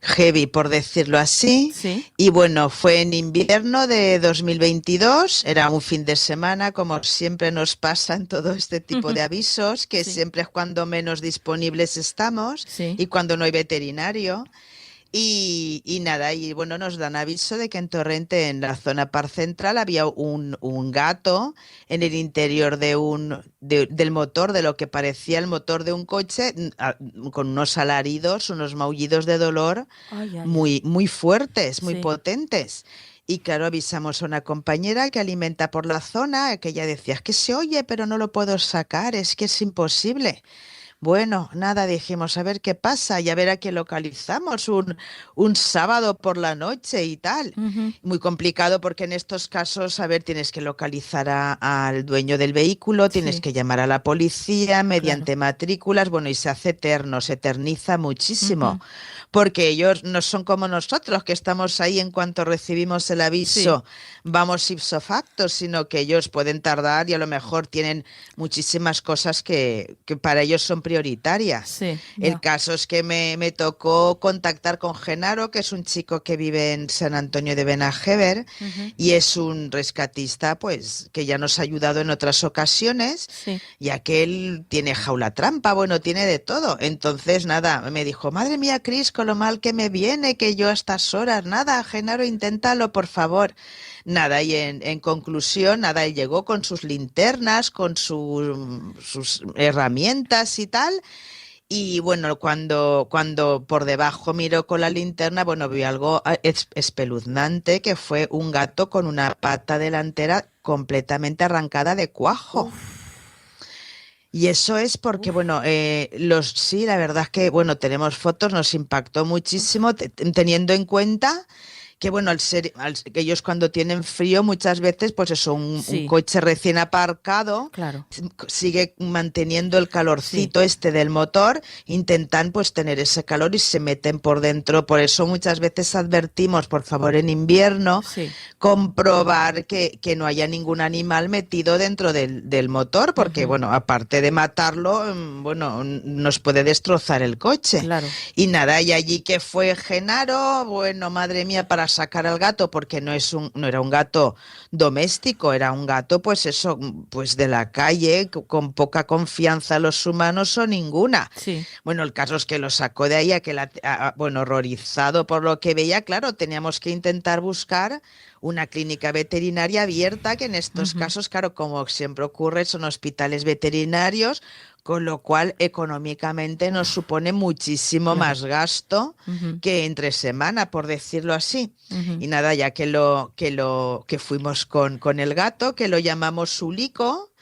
heavy, por decirlo así. Sí. Y bueno, fue en invierno de 2022, era un fin de semana, como siempre nos pasa en todo este tipo de avisos, que sí. Siempre es cuando menos disponibles estamos sí. y cuando no hay veterinario. Y nada, y bueno, nos dan aviso de que en Torrente, en la zona par central, había un gato en el interior del motor, de lo que parecía el motor de un coche, con unos alaridos, unos maullidos de dolor Ay, ay, ay. muy fuertes, muy Sí. potentes. Y claro, avisamos a una compañera que alimenta por la zona, que ella decía, es que se oye, pero no lo puedo sacar, es que es imposible. Bueno, nada, dijimos, a ver qué pasa y a ver a qué localizamos un sábado por la noche y tal. Ujú. Muy complicado porque en estos casos, a ver, tienes que localizar al dueño del vehículo, tienes Sí, que llamar a la policía claro. mediante matrículas, bueno, y se hace eterno, se eterniza muchísimo, Ujú. porque ellos no son como nosotros, que estamos ahí en cuanto recibimos el Sí, aviso, vamos ipso facto, sino que ellos pueden tardar y a lo mejor tienen muchísimas cosas que para ellos son prioritarias. sí, El ya. caso es que me tocó contactar con Genaro, que es un chico que vive en San Antonio de Benajever Ujú. y es un rescatista, pues, que ya nos ha ayudado en otras ocasiones, Sí. ya que él tiene jaula trampa, bueno, tiene de todo. Entonces, nada, me dijo, madre mía, Cris, con lo mal que me viene, que yo a estas horas, nada, Genaro, inténtalo, por favor. Nada, y en conclusión, nada, él llegó con sus linternas, con sus herramientas y tal. Y bueno, cuando por debajo miró con la linterna, bueno, vio algo espeluznante, que fue un gato con una pata delantera completamente arrancada de cuajo. Y eso es porque, bueno, sí, la verdad es que, bueno, tenemos fotos, nos impactó muchísimo, teniendo en cuenta que, bueno, que ellos cuando tienen frío, muchas veces, pues eso, un Sí, coche recién aparcado claro. sigue manteniendo el Sí, calorcito este del motor, intentan pues tener ese calor y se meten por dentro. Por eso muchas veces advertimos, por favor, en invierno, sí. comprobar que no haya ningún animal metido dentro del motor, porque, Ujú. bueno, aparte de matarlo, bueno, nos puede destrozar el coche. Claro. Y nada, y allí que fue Genaro, bueno, madre mía, para sacar al gato, porque no era un gato doméstico, era un gato, pues eso, pues de la calle, con poca confianza en los humanos o ninguna. Sí, Bueno, el caso es que lo sacó de ahí, bueno, horrorizado por lo que veía, claro, teníamos que intentar buscar una clínica veterinaria abierta, que en estos ujú, casos, claro, como siempre ocurre, son hospitales veterinarios, con lo cual económicamente nos supone muchísimo claro. más gasto Ujú, que entre semana, por decirlo así. ujú. Y nada, ya que fuimos con el gato, que lo llamamos Sulico.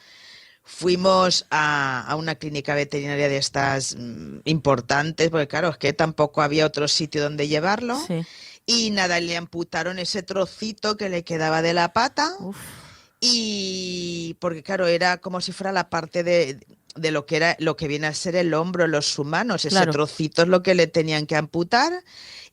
Fuimos a una clínica veterinaria de estas importantes, porque claro, es que tampoco había otro sitio donde llevarlo. Sí. Y nada, le amputaron ese trocito que le quedaba de la pata. Uf, Y porque claro, era como si fuera la parte de lo que viene a ser el hombro en los humanos. Ese claro. trocito es lo que le tenían que amputar.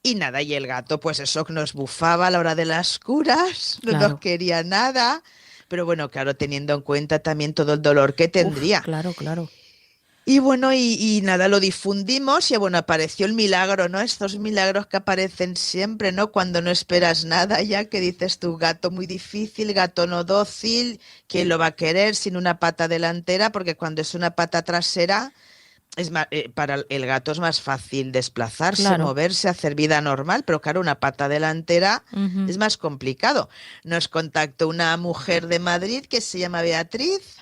Y nada, y el gato, pues eso que nos bufaba a la hora de las curas, no nos Claro. quería nada. Pero bueno, claro, teniendo en cuenta también todo el dolor que Uf, tendría. claro, claro. Y bueno, y nada, lo difundimos y bueno, apareció el milagro, ¿no? Estos milagros que aparecen siempre, ¿no? Cuando no esperas nada, ya que dices tú, gato muy difícil, gato no dócil, ¿quién lo va a querer sin una pata delantera? Porque cuando es una pata trasera, para el gato es más fácil desplazarse, Claro. moverse, hacer vida normal, pero claro, una pata delantera Ujú. es más complicado. Nos contactó una mujer de Madrid que se llama Beatriz,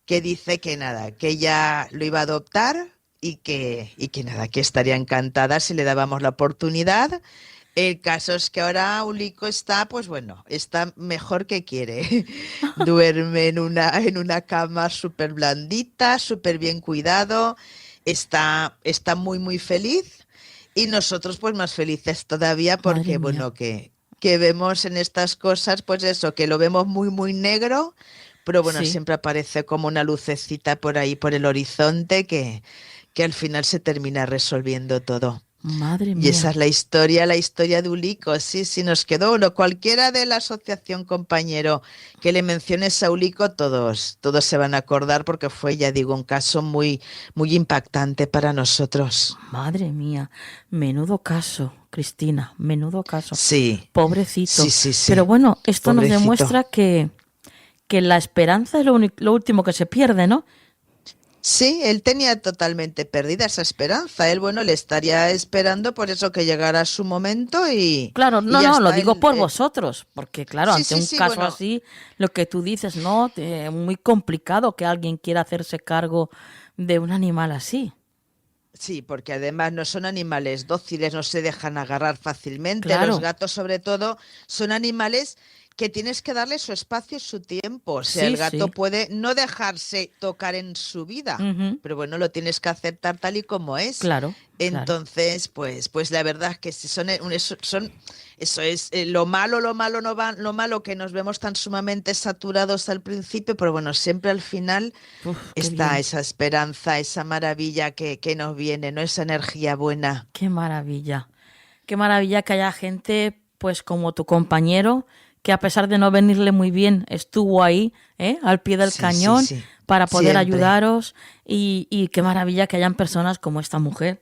que dice que nada, que ella lo iba a adoptar y que nada, que estaría encantada si le dábamos la oportunidad. El caso es que ahora Ulico está, pues bueno, está mejor que quiere. Duerme en una cama súper blandita, súper bien cuidado, está muy, muy feliz y nosotros pues más felices todavía Madre porque, mía. bueno, que vemos en estas cosas, pues eso, que lo vemos muy, muy negro, pero bueno, Sí, siempre aparece como una lucecita por ahí, por el horizonte, que al final se termina resolviendo todo. madre Y esa mía. es la historia de Ulico. Sí, sí, nos quedó uno. Cualquiera de la asociación, compañero, que le menciones a Ulico, todos se van a acordar porque fue, ya digo, un caso muy, muy impactante para nosotros. Madre mía. Menudo caso, Cristina. Menudo caso. Sí, Pobrecito. sí, sí, Pero sí. bueno, esto nos Pobrecito. demuestra que la esperanza es lo último que se pierde, ¿no? Sí, él tenía totalmente perdida esa esperanza. Él, bueno, le estaría esperando por eso que llegara su momento Claro, y ya no, lo está. digo por vosotros, porque claro, Sí, ante sí, un sí, caso bueno, así, lo que tú dices, ¿no? Muy complicado que alguien quiera hacerse cargo de un animal así. sí, porque además no son animales dóciles, no se dejan agarrar fácilmente. Los Claro, gatos, sobre todo, son animales que tienes que darle su espacio y su tiempo. O sea, sí, el gato sí. puede no dejarse tocar en su vida, Ujú. pero bueno, lo tienes que aceptar tal y como es. Claro, claro. Entonces, pues la verdad es que si son, eso es lo malo no va, lo malo que nos vemos tan sumamente saturados al principio, pero bueno, siempre al final Uf, qué está bien. esa esperanza, esa maravilla que nos viene, ¿no? Esa energía buena. Qué maravilla. Qué maravilla que haya gente, pues como tu compañero, que a pesar de no venirle muy bien, estuvo ahí, al pie del Sí, sí, cañón sí. para poder Siempre. ayudaros. Y qué maravilla que hayan personas como esta mujer,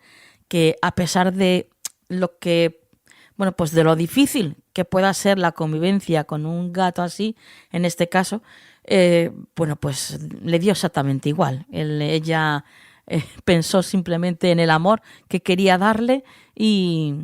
que a pesar de lo que, bueno, pues de lo difícil que pueda ser la convivencia con un gato así, en este caso, bueno, pues le dio exactamente igual. Ella pensó simplemente en el amor que quería darle y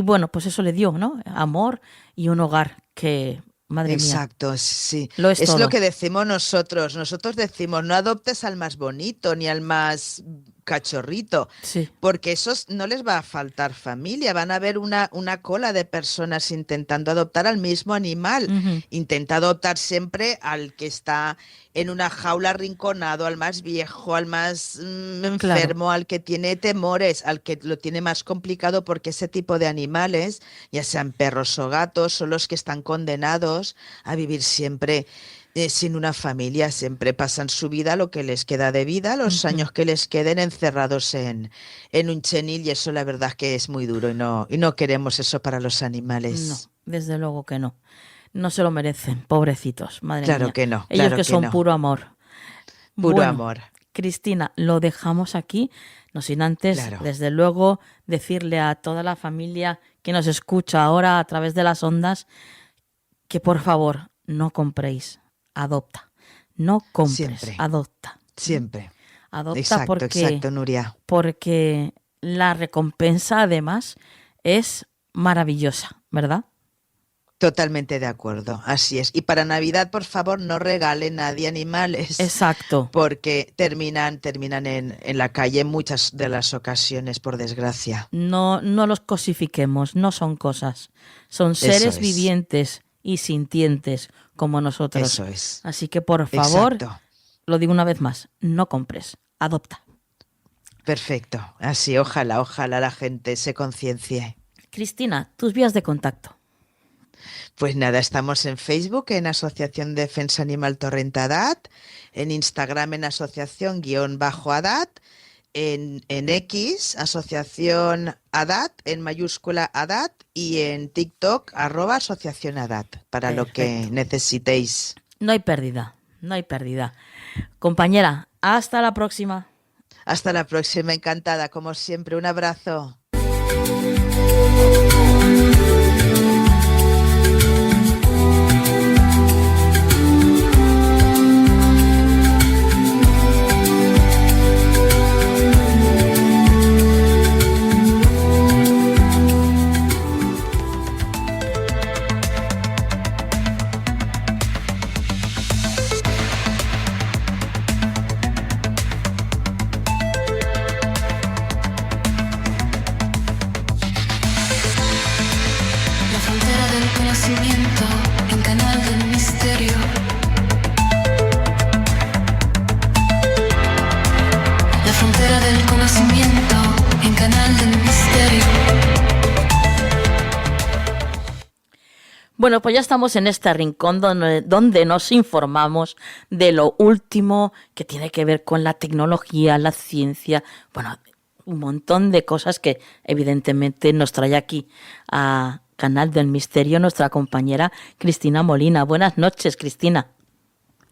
bueno, pues eso le dio, ¿no? Amor y un hogar que, madre mía, Exacto, sí. lo es Es lo todo. que decimos nosotros. Nosotros decimos, no adoptes al más bonito ni al más cachorrito, Sí, porque esos no les va a faltar familia. Van a haber una cola de personas intentando adoptar al mismo animal. ujú, Intenta adoptar siempre al que está en una jaula arrinconado, al más viejo, al más claro. enfermo, al que tiene temores, al que lo tiene más complicado, porque ese tipo de animales, ya sean perros o gatos, son los que están condenados a vivir siempre sin una familia. Siempre pasan su vida, lo que les queda de vida, los Ujú. años que les queden encerrados en un chenil, y eso la verdad que es muy duro y no queremos eso para los No, animales. desde luego que no. No se lo merecen, pobrecitos, madre Claro mía. que no, Ellos claro que que son no. puro amor. Puro Bueno, amor, Cristina, lo dejamos aquí, no sin antes, claro. desde luego, decirle a toda la familia que nos escucha ahora a través de las ondas que por favor no compréis, adopta. No compres, Siempre, adopta. siempre. Adopta Exacto, exacto, Nuria. porque la recompensa además es maravillosa, ¿verdad? Totalmente de acuerdo, así es. Y para Navidad, por favor, no regale nadie animales, Exacto. porque terminan en la calle en muchas de las ocasiones, por desgracia. No, no los cosifiquemos, no son cosas. Son Eso seres es, vivientes y sintientes como nosotros. eso es. Así que por favor, Exacto, lo digo una vez más, no compres, adopta. perfecto. Así, ojalá la gente se conciencie. Cristina, tus vías de contacto. Pues nada, estamos en Facebook en Asociación Defensa Animal Torrent Adat, en Instagram en Asociación-Adat, en X, Asociación Adat, en mayúscula Adat, y en TikTok, @Asociación Adat, para lo que Perfecto. necesitéis. No hay pérdida, no hay pérdida. Compañera, hasta la próxima. Hasta la próxima, encantada, como siempre, un abrazo. La frontera del conocimiento en Canal del Misterio. La frontera del conocimiento en Canal del Misterio. Bueno, pues ya estamos en este rincón donde nos informamos de lo último que tiene que ver con la tecnología, la ciencia, bueno, un montón de cosas que evidentemente nos trae aquí a Canal del Misterio nuestra compañera Cristina Molina. Buenas noches, Cristina.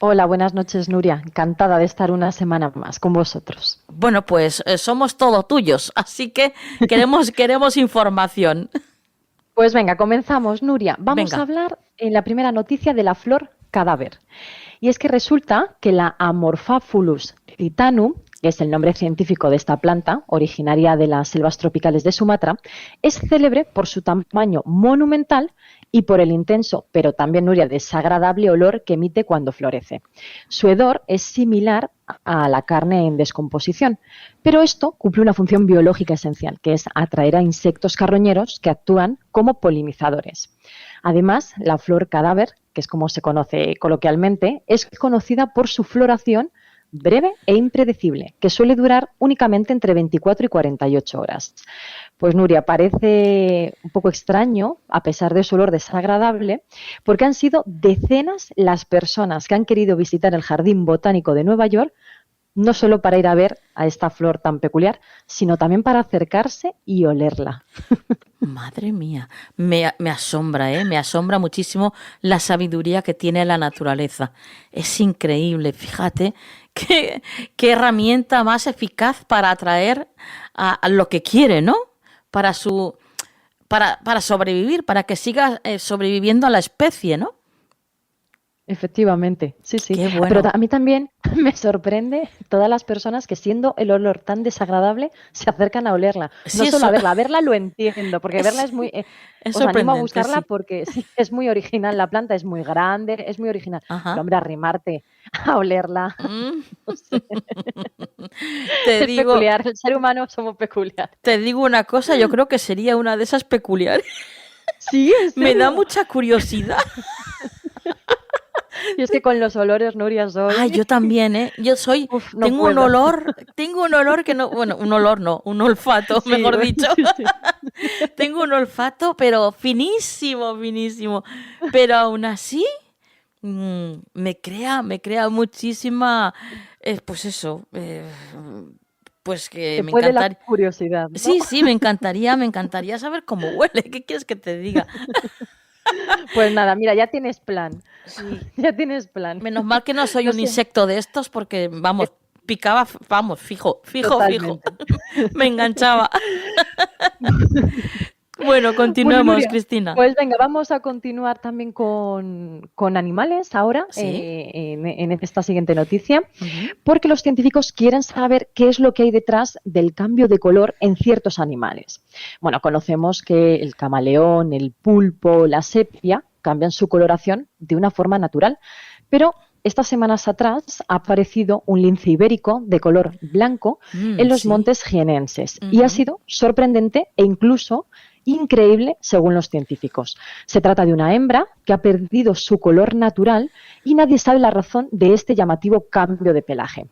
Hola, buenas noches, Nuria. Encantada de estar una semana más con vosotros. Bueno, pues somos todos tuyos, así que queremos información. Pues venga, comenzamos, Nuria. Vamos Venga. a hablar en la primera noticia de la flor cadáver. Y es que resulta que la Amorphophilus titanum que es el nombre científico de esta planta, originaria de las selvas tropicales de Sumatra, es célebre por su tamaño monumental y por el intenso, pero también, Nuria, desagradable olor que emite cuando florece. Su hedor es similar a la carne en descomposición, pero esto cumple una función biológica esencial, que es atraer a insectos carroñeros que actúan como polinizadores. Además, la flor cadáver, que es como se conoce coloquialmente, es conocida por su floración breve e impredecible, que suele durar únicamente entre 24 y 48 horas. Pues Nuria, parece un poco extraño, a pesar de su olor desagradable, porque han sido decenas las personas que han querido visitar el Jardín Botánico de Nueva York, no solo para ir a ver a esta flor tan peculiar, sino también para acercarse y olerla. Madre mía, me asombra, me asombra muchísimo la sabiduría que tiene la naturaleza. Es increíble, fíjate, qué herramienta más eficaz para atraer a lo que quiere, ¿no? Para sobrevivir, para que siga sobreviviendo a la especie, ¿no? Efectivamente, sí. Qué bueno. Pero a mí también me sorprende todas las personas que, siendo el olor tan desagradable, se acercan a olerla. Sí, no solo eso... a verla lo entiendo, porque verla es muy... es os animo a buscarla sí. porque sí, es muy original, la planta es muy grande, es muy original. Ajá. Pero hombre, arrimarte a olerla, no sé. Te es digo, peculiar, el ser humano somos peculiares. Te digo una cosa, yo creo que sería una de esas peculiares. Sí, ¿en serio? Me da mucha curiosidad. Y es que con los olores, Nuria, soy... Ah, yo también, ¿eh? Yo soy... Uf, no tengo puedo. un olor que no... Bueno, un olor no, un olfato, Sí, mejor bueno, dicho. sí. Tengo un olfato, pero finísimo. Pero aún así, me crea muchísima... pues eso... pues que Te me puede encantaría... la curiosidad, ¿no? Sí, me encantaría saber cómo huele. ¿Qué quieres que te diga? Pues nada, mira, ya tienes plan. Sí. Ya tienes plan. Menos mal que no soy un insecto de estos porque, vamos, picaba, vamos, fijo. Me enganchaba. Bueno, continuemos, Bueno, Nuria, Cristina. Pues venga, vamos a continuar también con animales ahora, ¿Sí? en esta siguiente noticia, porque los científicos quieren saber qué es lo que hay detrás del cambio de color en ciertos animales. Bueno, conocemos que el camaleón, el pulpo, la sepia cambian su coloración de una forma natural, pero estas semanas atrás ha aparecido un lince ibérico de color blanco en los montes jienenses y ha sido sorprendente e incluso increíble según los científicos. Se trata de una hembra que ha perdido su color natural y nadie sabe la razón de este llamativo cambio de pelaje.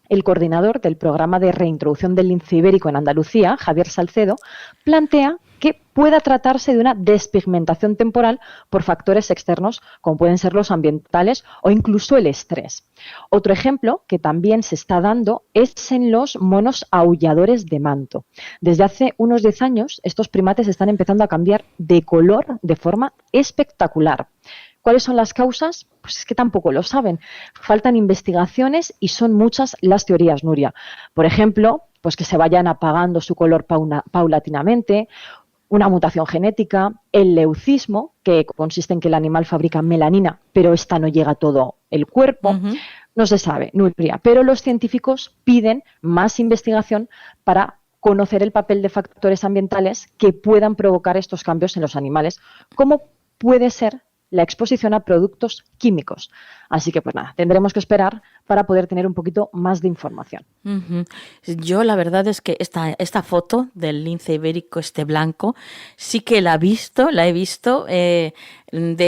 El coordinador del programa de reintroducción del lince ibérico en Andalucía, Javier Salcedo, plantea que pueda tratarse de una despigmentación temporal por factores externos, como pueden ser los ambientales o incluso el estrés. Otro ejemplo que también se está dando es en los monos aulladores de manto. Desde hace unos 10 años, estos primates están empezando a cambiar de color de forma espectacular. ¿Cuáles son las causas? Pues es que tampoco lo saben. Faltan investigaciones y son muchas las teorías, Nuria. Por ejemplo, pues que se vayan apagando su color paulatinamente, una mutación genética, el leucismo, que consiste en que el animal fabrica melanina, pero esta no llega a todo el cuerpo. No se sabe, Nuria, pero los científicos piden más investigación para conocer el papel de factores ambientales que puedan provocar estos cambios en los animales, como puede ser la exposición a productos químicos. Así que pues nada, tendremos que esperar para poder tener un poquito más de información. Yo la verdad es que esta foto del lince ibérico blanco sí que la he visto. De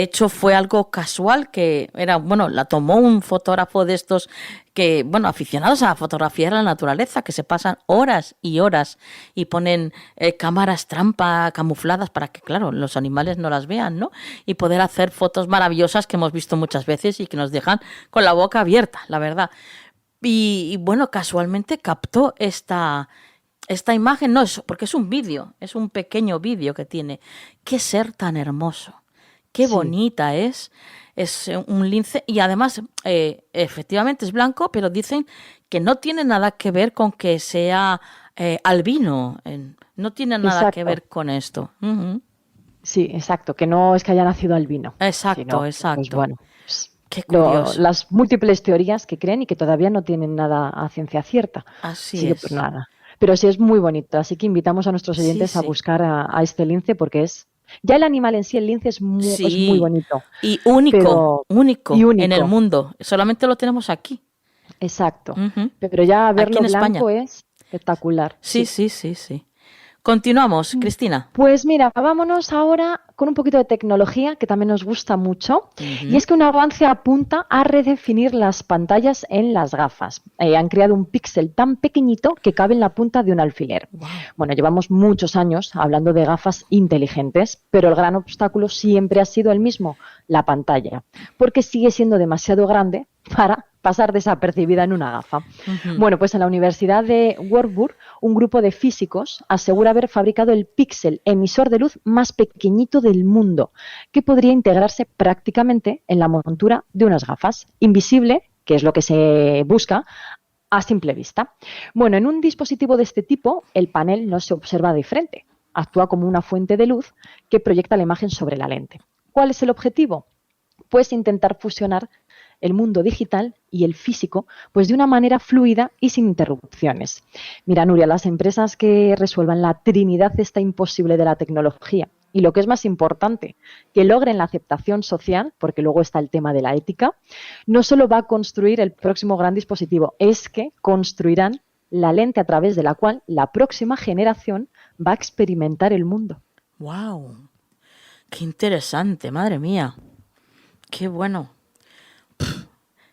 hecho fue algo casual que era, bueno, la tomó un fotógrafo de estos que, bueno, aficionados a fotografiar la naturaleza, que se pasan horas y horas y ponen cámaras trampa camufladas para que, claro, los animales no las vean, ¿no? Y poder hacer fotos maravillosas que hemos visto muchas veces y que nos dejan con la boca abierta, la verdad. Y bueno, casualmente captó esta imagen, no es porque es un vídeo, es un pequeño vídeo que tiene. Qué ser tan hermoso, qué bonita es un lince y además efectivamente es blanco, pero dicen que no tiene nada que ver con que sea albino, no tiene nada que ver con esto. Sí, exacto, que no es que haya nacido albino. Exacto. Pues bueno, Qué curioso. las múltiples teorías que creen y que todavía no tienen nada a ciencia cierta. Así que, es. pues nada. Pero sí es muy bonito, así que invitamos a nuestros Sí, oyentes a sí. buscar a este lince porque es... Ya el animal en sí, el lince, es muy Sí. bonito. Y único, Pero, único, y único. en el mundo. Solamente lo tenemos aquí. Exacto. Ujú. Pero ya verlo en blanco España. es espectacular. Sí. Continuamos, Cristina. Pues mira, vámonos ahora con un poquito de tecnología que también nos gusta mucho. Y es que un avance apunta a redefinir las pantallas en las gafas. Han creado un píxel tan pequeñito que cabe en la punta de un alfiler. Wow. Bueno, llevamos muchos años hablando de gafas inteligentes, pero el gran obstáculo siempre ha sido el mismo, la pantalla, porque sigue siendo demasiado grande para pasar desapercibida en una gafa. Bueno, pues en la Universidad de Warburg, un grupo de físicos asegura haber fabricado el píxel emisor de luz más pequeñito del mundo, que podría integrarse prácticamente en la montura de unas gafas, invisible, que es lo que se busca, a simple vista. Bueno, en un dispositivo de este tipo, el panel no se observa de frente, actúa como una fuente de luz que proyecta la imagen sobre la lente. ¿Cuál es el objetivo? Pues intentar fusionar el mundo digital y el físico, pues de una manera fluida y sin interrupciones. Mira, Nuria, las empresas que resuelvan la trinidad esta imposible de la tecnología y lo que es más importante, que logren la aceptación social, porque luego está el tema de la ética, no solo va a construir el próximo gran dispositivo, es que construirán la lente a través de la cual la próxima generación va a experimentar el mundo. ¡Wow! ¡Qué interesante! ¡Madre mía! ¡Qué bueno!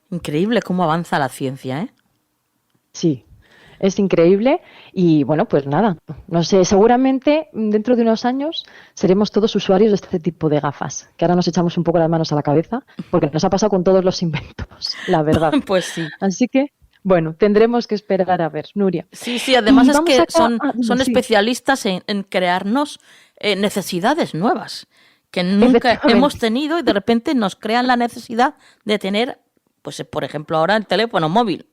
Increíble cómo avanza la ciencia, ¿eh? Sí, es increíble y bueno, pues nada, no sé, seguramente dentro de unos años seremos todos usuarios de este tipo de gafas, que ahora nos echamos un poco las manos a la cabeza porque nos ha pasado con todos los inventos, la verdad. Pues sí. Así que, bueno, tendremos que esperar a ver, Nuria. Sí, además es que son sí. especialistas en crearnos necesidades nuevas que nunca hemos tenido y de repente nos crean la necesidad de tener, pues por ejemplo ahora el teléfono móvil.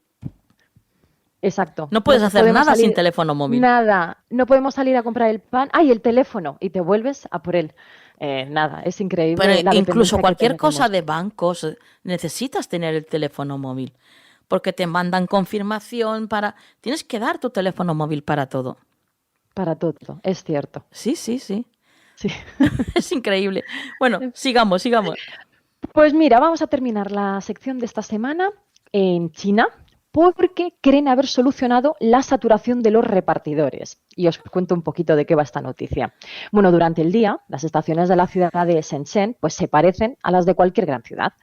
Exacto. No puedes hacer nada sin teléfono móvil. Nada, no podemos salir a comprar el pan, el teléfono, y te vuelves a por él. Nada, es increíble. Pero incluso cualquier cosa de bancos necesitas tener el teléfono móvil, porque te mandan confirmación tienes que dar tu teléfono móvil para todo. Para todo, es cierto. Sí. Es increíble. Bueno, sigamos. Pues mira, vamos a terminar la sección de esta semana en China, porque creen haber solucionado la saturación de los repartidores. Y os cuento un poquito de qué va esta noticia. Bueno, durante el día, las estaciones de la ciudad de Shenzhen pues se parecen a las de cualquier gran ciudad.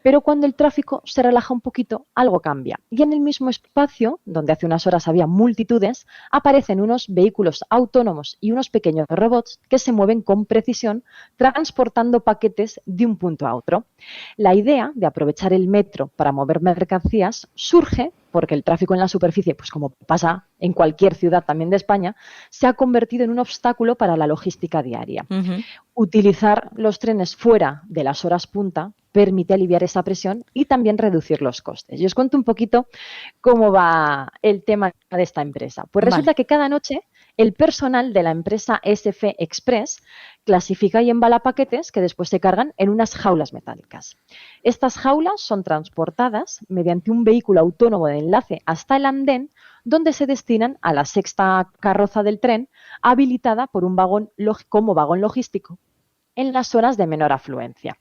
Pero cuando el tráfico se relaja un poquito, algo cambia. Y en el mismo espacio, donde hace unas horas había multitudes, aparecen unos vehículos autónomos y unos pequeños robots que se mueven con precisión, transportando paquetes de un punto a otro. La idea de aprovechar el metro para mover mercancías surge porque el tráfico en la superficie, pues como pasa en cualquier ciudad también de España, se ha convertido en un obstáculo para la logística diaria. Utilizar los trenes fuera de las horas punta permite aliviar esa presión y también reducir los costes. Y os cuento un poquito cómo va el tema de esta empresa. Pues resulta que cada noche el personal de la empresa SF Express clasifica y embala paquetes que después se cargan en unas jaulas metálicas. Estas jaulas son transportadas mediante un vehículo autónomo de enlace hasta el andén, donde se destinan a la sexta carroza del tren, habilitada por un vagón como vagón logístico en las horas de menor afluencia.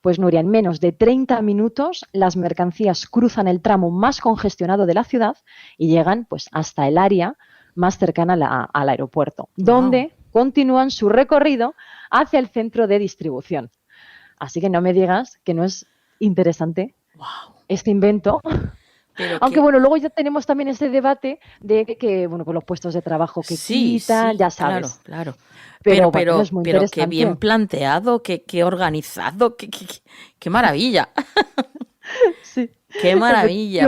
Pues Nuria, en menos de 30 minutos las mercancías cruzan el tramo más congestionado de la ciudad y llegan pues hasta el área más cercana al aeropuerto, donde continúan su recorrido hacia el centro de distribución. Así que no me digas que no es interesante este invento. Aunque bueno, luego ya tenemos también ese debate de que bueno, con los puestos de trabajo que quitan, ya sabes. Claro. Pero qué bien planteado, qué organizado, qué maravilla. Sí. Qué maravilla.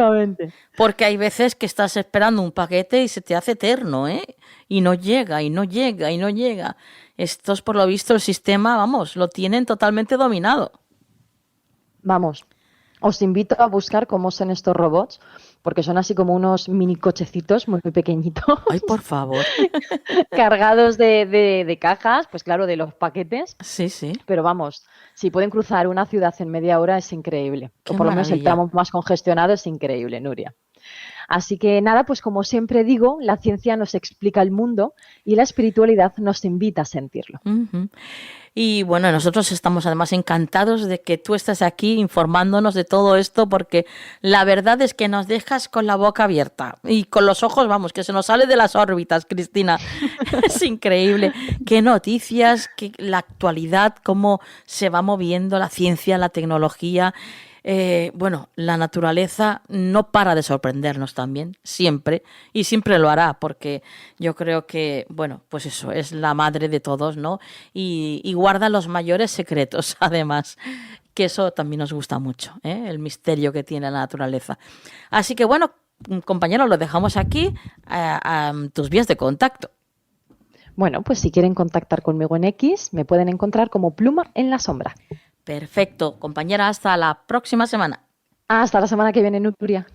Porque hay veces que estás esperando un paquete y se te hace eterno, ¿eh? Y no llega. Estos, por lo visto, el sistema, lo tienen totalmente dominado. Vamos. Os invito a buscar cómo son estos robots, porque son así como unos mini cochecitos muy pequeñitos. Ay, por favor. Cargados de cajas, pues claro, de los paquetes. Sí, sí. Pero vamos, si pueden cruzar una ciudad en media hora es increíble. Qué O por lo menos el maravilla. tramo más congestionado es increíble, Nuria. Así que nada, pues como siempre digo, la ciencia nos explica el mundo y la espiritualidad nos invita a sentirlo. Ujú. Y bueno, nosotros estamos además encantados de que tú estés aquí informándonos de todo esto, porque la verdad es que nos dejas con la boca abierta y con los ojos, vamos, que se nos sale de las órbitas, Cristina. Es increíble. Qué noticias, la actualidad, cómo se va moviendo la ciencia, la tecnología. Bueno, la naturaleza no para de sorprendernos también, siempre, y siempre lo hará, porque yo creo que, bueno, pues eso, es la madre de todos, ¿no? Y guarda los mayores secretos, además, que eso también nos gusta mucho, ¿eh? El misterio que tiene la naturaleza. Así que, bueno, compañeros, lo dejamos aquí a tus vías de contacto. Bueno, pues si quieren contactar conmigo en X, me pueden encontrar como Pluma en la Sombra. Perfecto, compañera, hasta la próxima semana. Hasta la semana que viene, Nuria.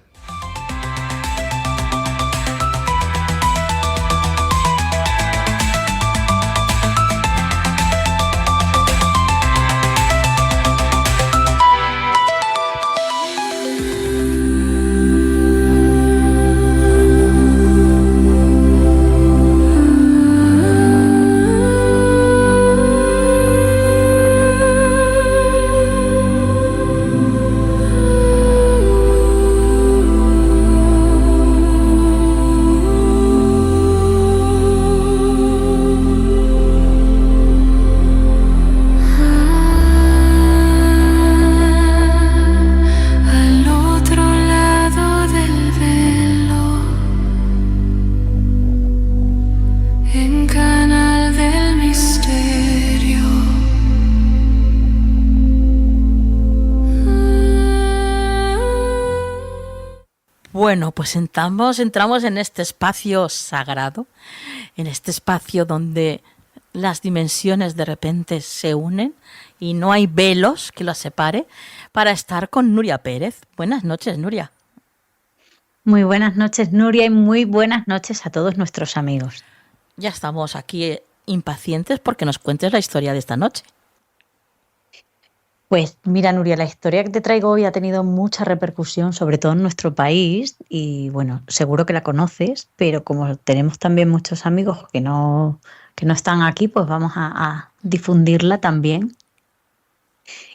Al otro lado del velo, en Canal del Misterio. Bueno, pues entramos en este espacio sagrado, en este espacio donde las dimensiones de repente se unen y no hay velos que los separe, para estar con Nuria Pérez. Buenas noches, Nuria. Muy buenas noches, Nuria, y muy buenas noches a todos nuestros amigos. Ya estamos aquí impacientes porque nos cuentes la historia de esta noche. Pues mira, Nuria, la historia que te traigo hoy ha tenido mucha repercusión, sobre todo en nuestro país, y bueno, seguro que la conoces, pero como tenemos también muchos amigos que no están aquí, pues vamos a difundirla también.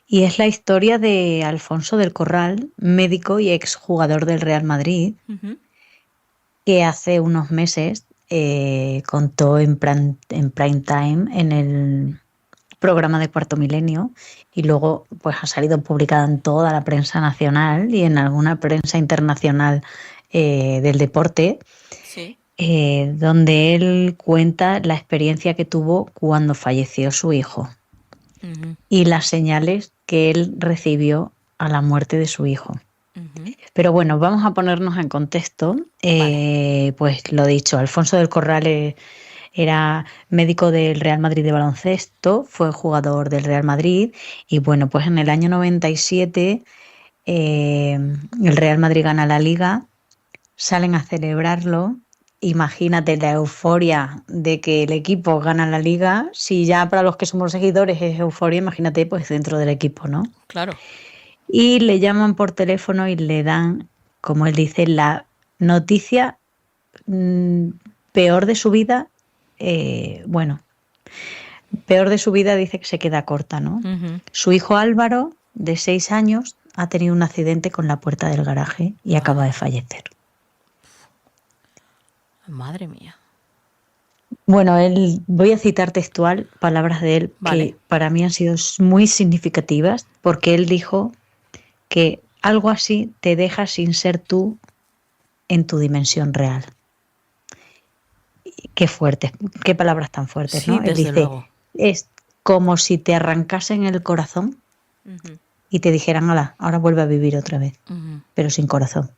Y es la historia de Alfonso del Corral, médico y exjugador del Real Madrid, que hace unos meses contó en prime time en el programa de Cuarto Milenio, y luego pues ha salido publicada en toda la prensa nacional y en alguna prensa internacional del deporte, Sí. Donde él cuenta la experiencia que tuvo cuando falleció su hijo y las señales que él recibió a la muerte de su hijo. Pero bueno, vamos a ponernos en contexto. Pues lo dicho, Alfonso del Corral era médico del Real Madrid de baloncesto, fue jugador del Real Madrid, y bueno, pues en el año 97 el Real Madrid gana la Liga, salen a celebrarlo. Imagínate la euforia de que el equipo gana la Liga. Si ya para los que somos seguidores es euforia, imagínate pues dentro del equipo, ¿no? Claro. Y le llaman por teléfono y le dan, como él dice, la noticia peor de su vida. Bueno, peor de su vida, dice que se queda corta, ¿no? Su hijo Álvaro, de 6 años, ha tenido un accidente con la puerta del garaje y acaba de fallecer. Madre mía. Bueno, voy a citar textual palabras de él, Vale. que para mí han sido muy significativas, porque él dijo que algo así te deja sin ser tú en tu dimensión real. Qué fuerte, qué palabras tan fuertes, Sí, ¿no? Él desde dice, luego. es como si te arrancasen el corazón y te dijeran, hala, ahora vuelve a vivir otra vez, pero sin corazón,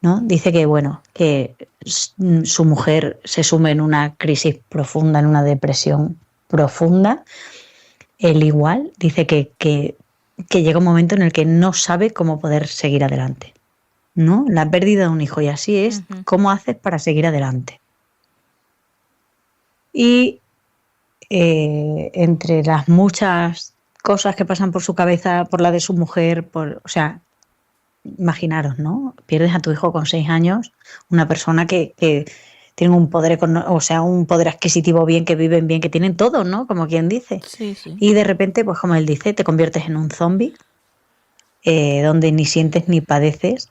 ¿no? Dice que, bueno, que su mujer se sume en una crisis profunda, en una depresión profunda. Él igual, dice que que llega un momento en el que no sabe cómo poder seguir adelante, ¿no? La pérdida de un hijo, y así es, ¿cómo haces para seguir adelante? Y entre las muchas cosas que pasan por su cabeza, por la de su mujer, o sea, imaginaros, ¿no? Pierdes a tu hijo con 6 años, una persona que tiene un poder, un poder adquisitivo bien, que viven bien, que tienen todo, ¿no? Como quien dice. Sí, sí. Y de repente, pues como él dice, te conviertes en un zombie, donde ni sientes ni padeces,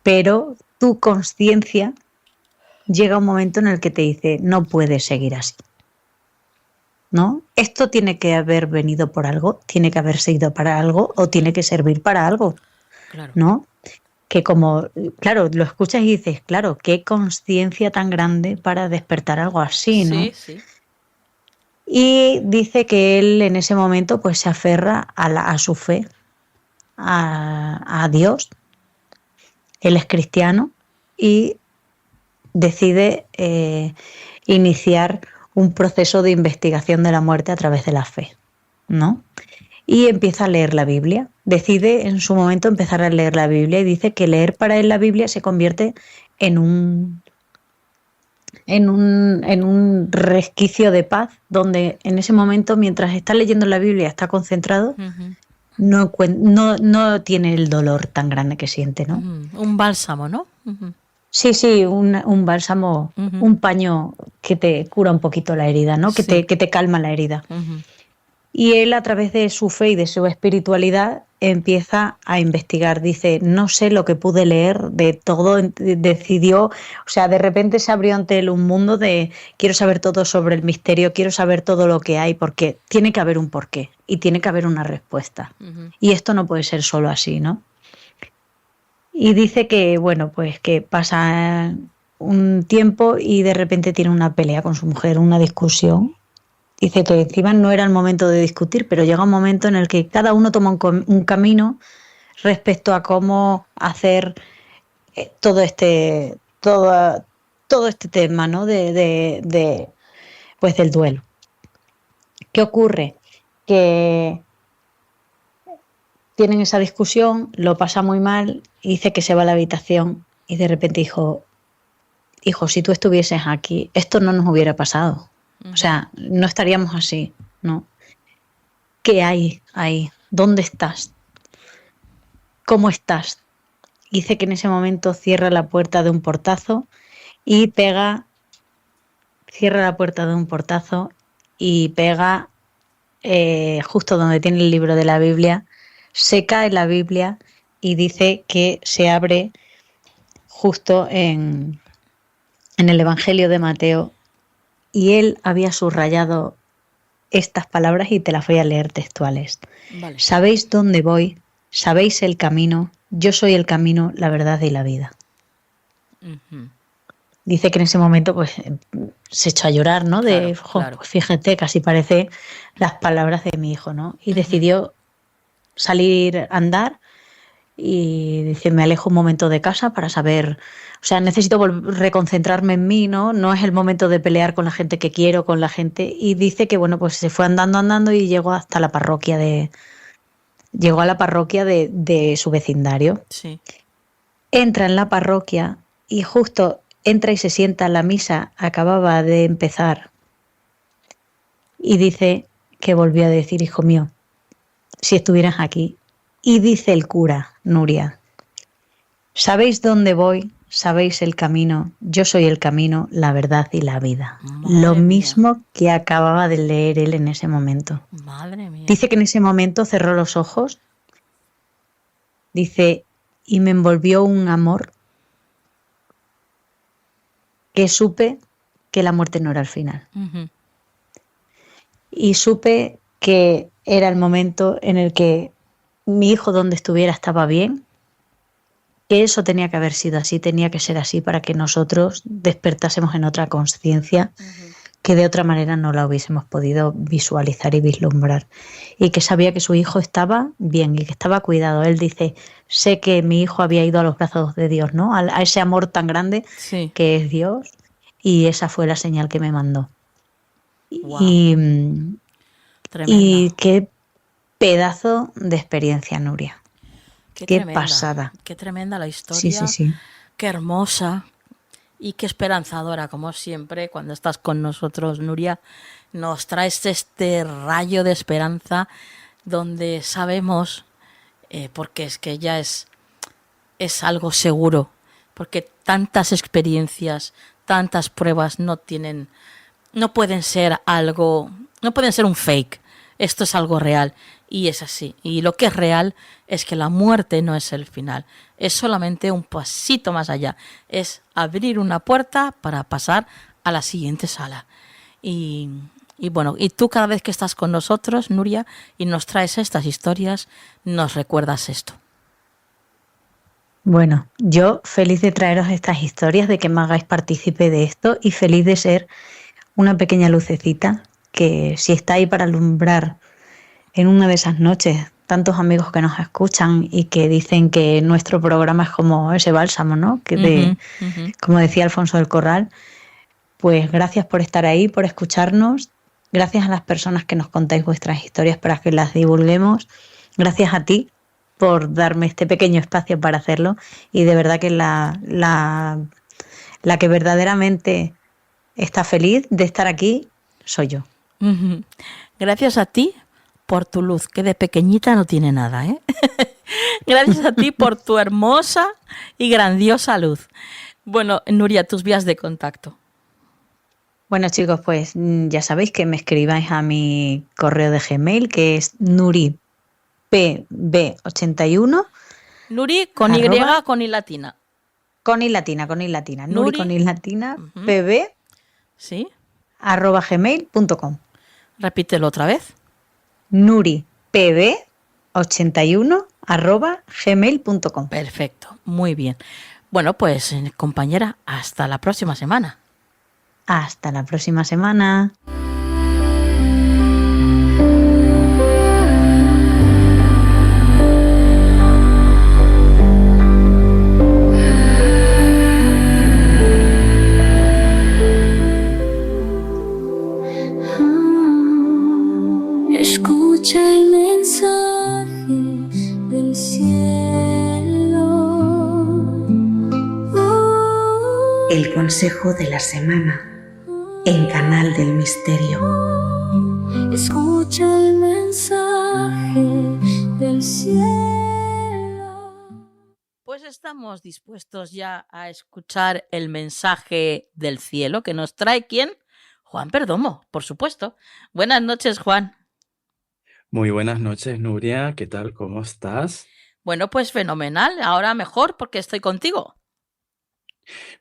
pero tu conciencia llega un momento en el que te dice, no puedes seguir así, ¿no? Esto tiene que haber venido por algo, tiene que haber sido para algo o tiene que servir para algo, Claro. ¿no? Que como, claro, lo escuchas y dices, claro, qué conciencia tan grande para despertar algo así, ¿no? Sí, sí. Y dice que él en ese momento pues se aferra a su fe, a Dios. Él es cristiano y decide iniciar un proceso de investigación de la muerte a través de la fe, ¿no? Y empieza a leer la Biblia. Decide en su momento empezar a leer la Biblia y dice que leer para él la Biblia se convierte en un resquicio de paz, donde en ese momento, mientras está leyendo la Biblia, está concentrado, no tiene el dolor tan grande que siente, ¿no? Un bálsamo, ¿no? Sí, un bálsamo, un paño que te cura un poquito la herida, ¿no? Que te calma la herida. Y él, a través de su fe y de su espiritualidad, empieza a investigar. Dice, no sé lo que pude leer de todo, decidió, o sea, de repente se abrió ante él un mundo de quiero saber todo sobre el misterio, quiero saber todo lo que hay, porque tiene que haber un porqué y tiene que haber una respuesta. Y esto no puede ser solo así, ¿no? Y dice que, bueno, pues que pasa un tiempo y de repente tiene una pelea con su mujer, una discusión. Dice que encima no era el momento de discutir, pero llega un momento en el que cada uno toma un camino respecto a cómo hacer todo este tema, ¿no? Pues del duelo. ¿Qué ocurre? Que tienen esa discusión, lo pasa muy mal, y dice que se va a la habitación y de repente dijo, hijo, si tú estuvieses aquí, esto no nos hubiera pasado. O sea, no estaríamos así, ¿no? ¿Qué hay ahí? ¿Dónde estás? ¿Cómo estás? Dice que en ese momento cierra la puerta de un portazo y pega justo donde tiene el libro de la Biblia, se cae la Biblia y dice que se abre justo en el Evangelio de Mateo. Y él había subrayado estas palabras y te las voy a leer textuales. Vale. Sabéis dónde voy, sabéis el camino, yo soy el camino, la verdad y la vida. Dice que en ese momento pues se echó a llorar, ¿no? Claro. Pues fíjate, casi parece las palabras de mi hijo, ¿no? Y decidió salir a andar y dice, me alejo un momento de casa para saber, o sea, necesito reconcentrarme en mí, ¿no? No es el momento de pelear con la gente que quiero, con la gente. Y dice que, bueno, pues se fue andando y llegó hasta la parroquia llegó a la parroquia de su vecindario. Sí. Entra en la parroquia y justo entra y se sienta, la misa acababa de empezar. Y dice que volvió a decir, hijo mío, si estuvieras aquí. Y dice el cura, Nuria, sabéis dónde voy, sabéis el camino, yo soy el camino, la verdad y la vida. Lo mismo que acababa de leer él en ese momento. Madre mía. Dice que en ese momento cerró los ojos, dice, y me envolvió un amor que supe que la muerte no era el final. Y supe que era el momento en el que mi hijo donde estuviera estaba bien, que eso tenía que haber sido así, tenía que ser así para que nosotros despertásemos en otra conciencia que de otra manera no la hubiésemos podido visualizar y vislumbrar. Y que sabía que su hijo estaba bien y que estaba cuidado. Él dice, sé que mi hijo había ido a los brazos de Dios, ¿no? A ese amor tan grande que es Dios, y esa fue la señal que me mandó. Wow. Y que pedazo de experiencia, Nuria. Qué tremenda, pasada. Qué tremenda la historia. Sí, sí, sí. Qué hermosa y qué esperanzadora, como siempre, cuando estás con nosotros, Nuria. Nos traes este rayo de esperanza donde sabemos, porque es que ya es algo seguro, porque tantas experiencias, tantas pruebas no pueden ser algo, no pueden ser un fake. Esto es algo real y es así. Y lo que es real es que la muerte no es el final, es solamente un pasito más allá, es abrir una puerta para pasar a la siguiente sala. Y bueno, y tú cada vez que estás con nosotros, Nuria, y nos traes estas historias, nos recuerdas esto. Bueno, yo feliz de traeros estas historias, de que me hagáis partícipe de esto y feliz de ser una pequeña lucecita que si está ahí para alumbrar en una de esas noches, tantos amigos que nos escuchan y que dicen que nuestro programa es como ese bálsamo, ¿no? Como decía Alfonso del Corral, pues gracias por estar ahí, por escucharnos, gracias a las personas que nos contáis vuestras historias para que las divulguemos, gracias a ti por darme este pequeño espacio para hacerlo y de verdad que la que verdaderamente está feliz de estar aquí soy yo. Gracias a ti por tu luz, que de pequeñita no tiene nada, ¿eh? Gracias a ti por tu hermosa y grandiosa luz. Bueno, Nuria, tus vías de contacto. Bueno, chicos, pues ya sabéis que me escribáis a mi correo de Gmail, que es nuripb81. Nuri con Y, con I latina. Con I latina. Nuri con I latina, pb. ¿Sí? @gmail.com. Repítelo otra vez. nuripb81 @gmail.com. Perfecto, muy bien. Bueno, pues compañera, hasta la próxima semana. Hasta la próxima semana. Escucha el mensaje del cielo. El consejo de la semana en Canal del Misterio. Escucha el mensaje del cielo. Pues estamos dispuestos ya a escuchar el mensaje del cielo que nos trae ¿quién? Juan Perdomo, por supuesto. Buenas noches, Juan. Muy buenas noches, Nuria. ¿Qué tal? ¿Cómo estás? Bueno, pues fenomenal. Ahora mejor porque estoy contigo.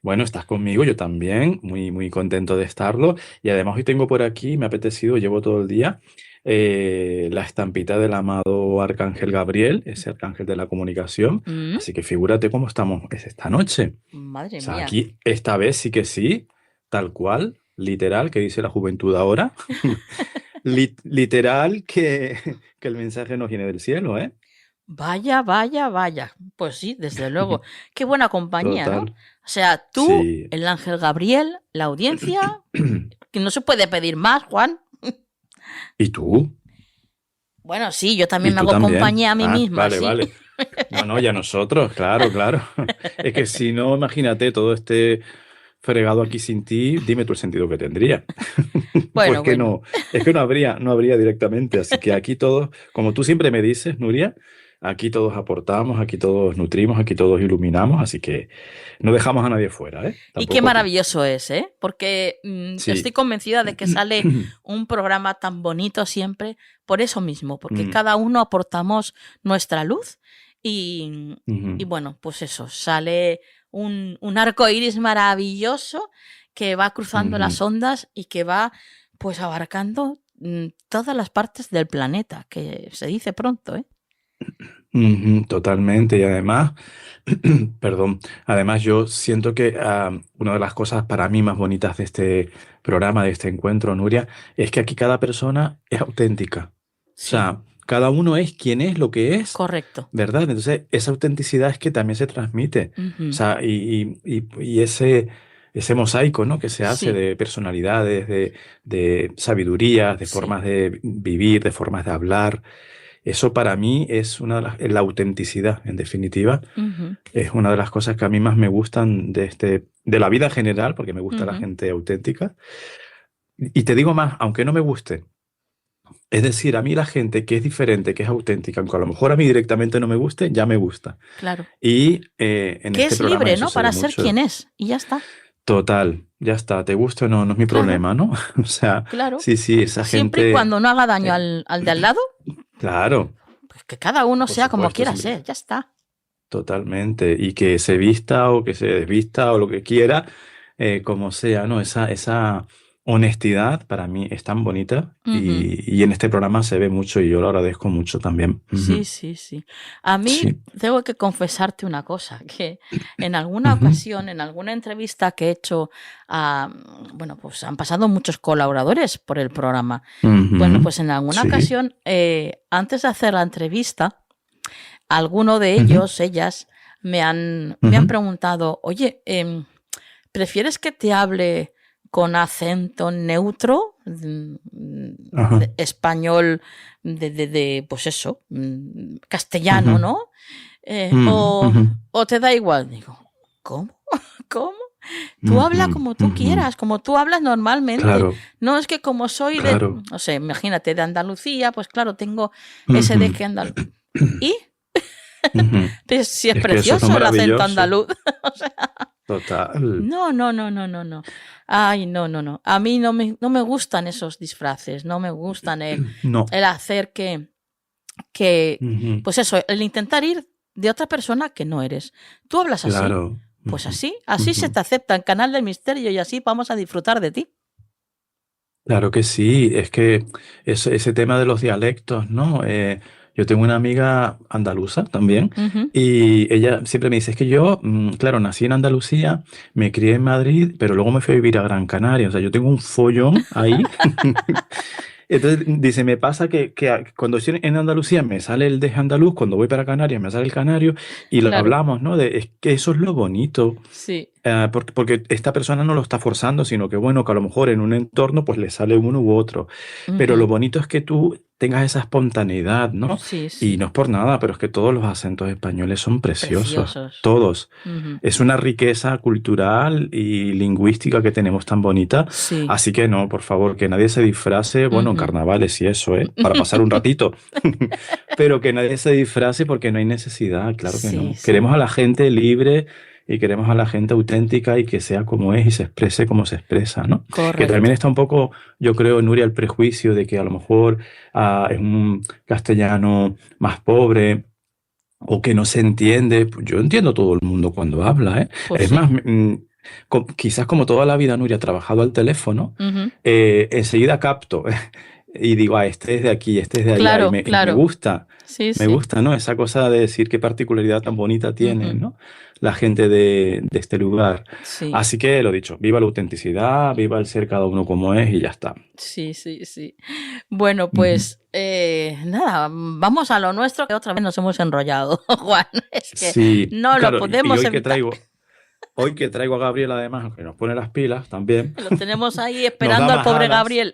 Bueno, estás conmigo, yo también, muy, muy contento de estarlo. Y además hoy tengo por aquí, me ha apetecido, llevo todo el día, la estampita del amado Arcángel Gabriel, ese arcángel de la comunicación. Así que figúrate cómo estamos esta noche. Madre O sea, mía. aquí esta vez sí que sí, tal cual, literal, que dice la juventud ahora. Literal que el mensaje nos viene del cielo, ¿eh? Vaya, vaya, vaya. Pues sí, desde luego. Qué buena compañía, ¿no? Total. O sea, tú, Sí. el ángel Gabriel, la audiencia, que no se puede pedir más, Juan. ¿Y tú? Bueno, sí, yo también ¿Y me tú hago también? compañía a mí misma, Vale, sí. vale. No, y a nosotros, claro, claro. Es que si no, imagínate todo este fregado aquí sin ti, dime tú el sentido que tendría. Bueno, Pues que bueno. no, es que no habría directamente. Así que aquí todos, como tú siempre me dices, Nuria, aquí todos aportamos, aquí todos nutrimos, aquí todos iluminamos, así que no dejamos a nadie fuera, ¿eh? Y qué Tampoco tú. maravilloso es, ¿eh? Porque Sí. estoy convencida de que sale un programa tan bonito siempre por eso mismo, porque Mm. cada uno aportamos nuestra luz y Ujú. bueno, pues eso, sale un arco iris maravilloso que va cruzando las ondas y que va pues abarcando todas las partes del planeta, que se dice pronto, ¿eh? Ujú, totalmente. Y además, perdón, además yo siento que una de las cosas para mí más bonitas de este programa, de este encuentro, Nuria, es que aquí cada persona es auténtica. O sea, cada uno es quien es, lo que es, Correcto. ¿verdad? Entonces, esa autenticidad es que también se transmite. Ujú. O sea, y ese mosaico, ¿no? que se hace Sí. de personalidades, de sabidurías, de Sí. formas de vivir, de formas de hablar. Eso para mí es una de la autenticidad, en definitiva. Ujú. Es una de las cosas que a mí más me gustan de la vida en general, porque me gusta la Ujú. gente auténtica. Y te digo más, aunque no me guste, es decir, a mí la gente que es diferente, que es auténtica, aunque a lo mejor a mí directamente no me guste, ya me gusta. Claro. Y en Que este es programa libre, eso ¿no? se ve Para ser mucho. quien es. Y ya está. Total, ya está, te gusta o no, no es mi Claro. problema, ¿no? O sea, Claro. sí, esa Siempre y gente, cuando no haga daño al de al lado, claro, pues que cada uno por sea como supuesto, quiera siempre, ser. Ya está. totalmente. Y que se vista o que se desvista o lo que quiera, como sea, ¿no? Esa honestidad para mí es tan bonita Ujú. y en este programa se ve mucho y yo lo agradezco mucho también. Sí, Ujú. sí, sí. A mí Sí. tengo que confesarte una cosa, que en alguna Ujú. ocasión, en alguna entrevista que he hecho bueno, pues han pasado muchos colaboradores por el programa. Bueno, Ujú. pues en alguna Sí. ocasión, antes de hacer la entrevista, alguno de Ujú. ellos, ellas, me han Ujú. preguntado, oye, ¿prefieres que te hable con acento neutro, Ajá. español, pues eso, castellano, Ujú. ¿no? Mm, O, ujú. o te da igual. Digo, ¿cómo? ¿Cómo? Tú habla Ujú, como tú ujú. quieras, como tú hablas normalmente. Claro, No es que como soy de, claro. no sé, imagínate, de Andalucía, pues claro, tengo ese de Ujú. que ¿Y? Ujú. Pues sí, es Es que eso es precioso el acento maravilloso. andaluz. O sea, Total. no, no, no, no, no, no. Ay, no, no, no. A mí no me gustan esos disfraces, no me gustan No. el hacer Ujú. pues eso, el intentar ir de otra persona que no eres. Tú hablas así, Claro. pues Ujú. así se Ujú. te acepta en Canal del Misterio y así vamos a disfrutar de ti. Claro que sí, es que ese tema de los dialectos, ¿no? Yo tengo una amiga andaluza también Ujú. y ella siempre me dice, es que yo, claro, nací en Andalucía, me crié en Madrid, pero luego me fui a vivir a Gran Canaria, o sea, yo tengo un follón ahí. Entonces dice, me pasa que cuando estoy en Andalucía me sale el de andaluz, cuando voy para Canarias me sale el canario y lo Claro, hablamos, ¿no? Es que eso es lo bonito. sí. Porque esta persona no lo está forzando, sino que bueno, que a lo mejor en un entorno pues le sale uno u otro. Pero lo Ujú. bonito es que tú tengas esa espontaneidad, ¿no? Sí, Y sí. no es por nada, pero es que todos los acentos españoles son preciosos, Preciosos. todos. Ujú. Es una riqueza cultural y lingüística que tenemos tan bonita. Sí. Así que no, por favor, que nadie se disfrace, bueno, en Ujú. carnavales y eso, ¿eh? Para pasar un ratito. Pero que nadie se disfrace porque no hay necesidad, claro que Sí, no. sí. Queremos a la gente libre y queremos a la gente auténtica y que sea como es y se exprese como se expresa, ¿no? Que también Correcto. está un poco, yo creo, Nuria, el prejuicio de que a lo mejor es un castellano más pobre o que no se entiende. Pues yo entiendo a todo el mundo cuando habla, ¿eh? Pues Es sí. más, quizás como toda la vida Nuria ha trabajado al teléfono, Ujú. enseguida capto y digo, este es de aquí, este es de allá Claro, y me claro. gusta. Sí, Me sí. gusta, ¿no? Esa cosa de decir qué particularidad tan bonita tiene, Ujú. ¿no? La gente de este lugar. Sí, Así que lo dicho, viva la autenticidad, viva el ser cada uno como es y ya está. sí, sí, sí. Bueno, Ujú. pues nada, vamos a lo nuestro, que otra vez nos hemos enrollado, Juan. Es que Sí, no lo claro, y podemos hoy que evitar. traigo a Gabriel además, que nos pone las pilas también, Lo tenemos ahí nos da esperando al más pobre alas. Gabriel.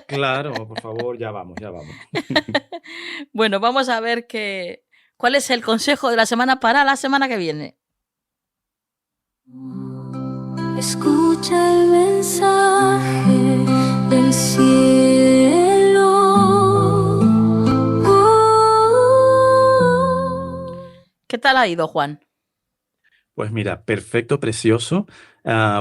Claro, por favor, ya vamos, ya vamos. Bueno, vamos a ver cuál es el consejo de la semana para la semana que viene. Escucha el mensaje del cielo. ¿Qué tal ha ido, Juan? Pues mira, perfecto, precioso,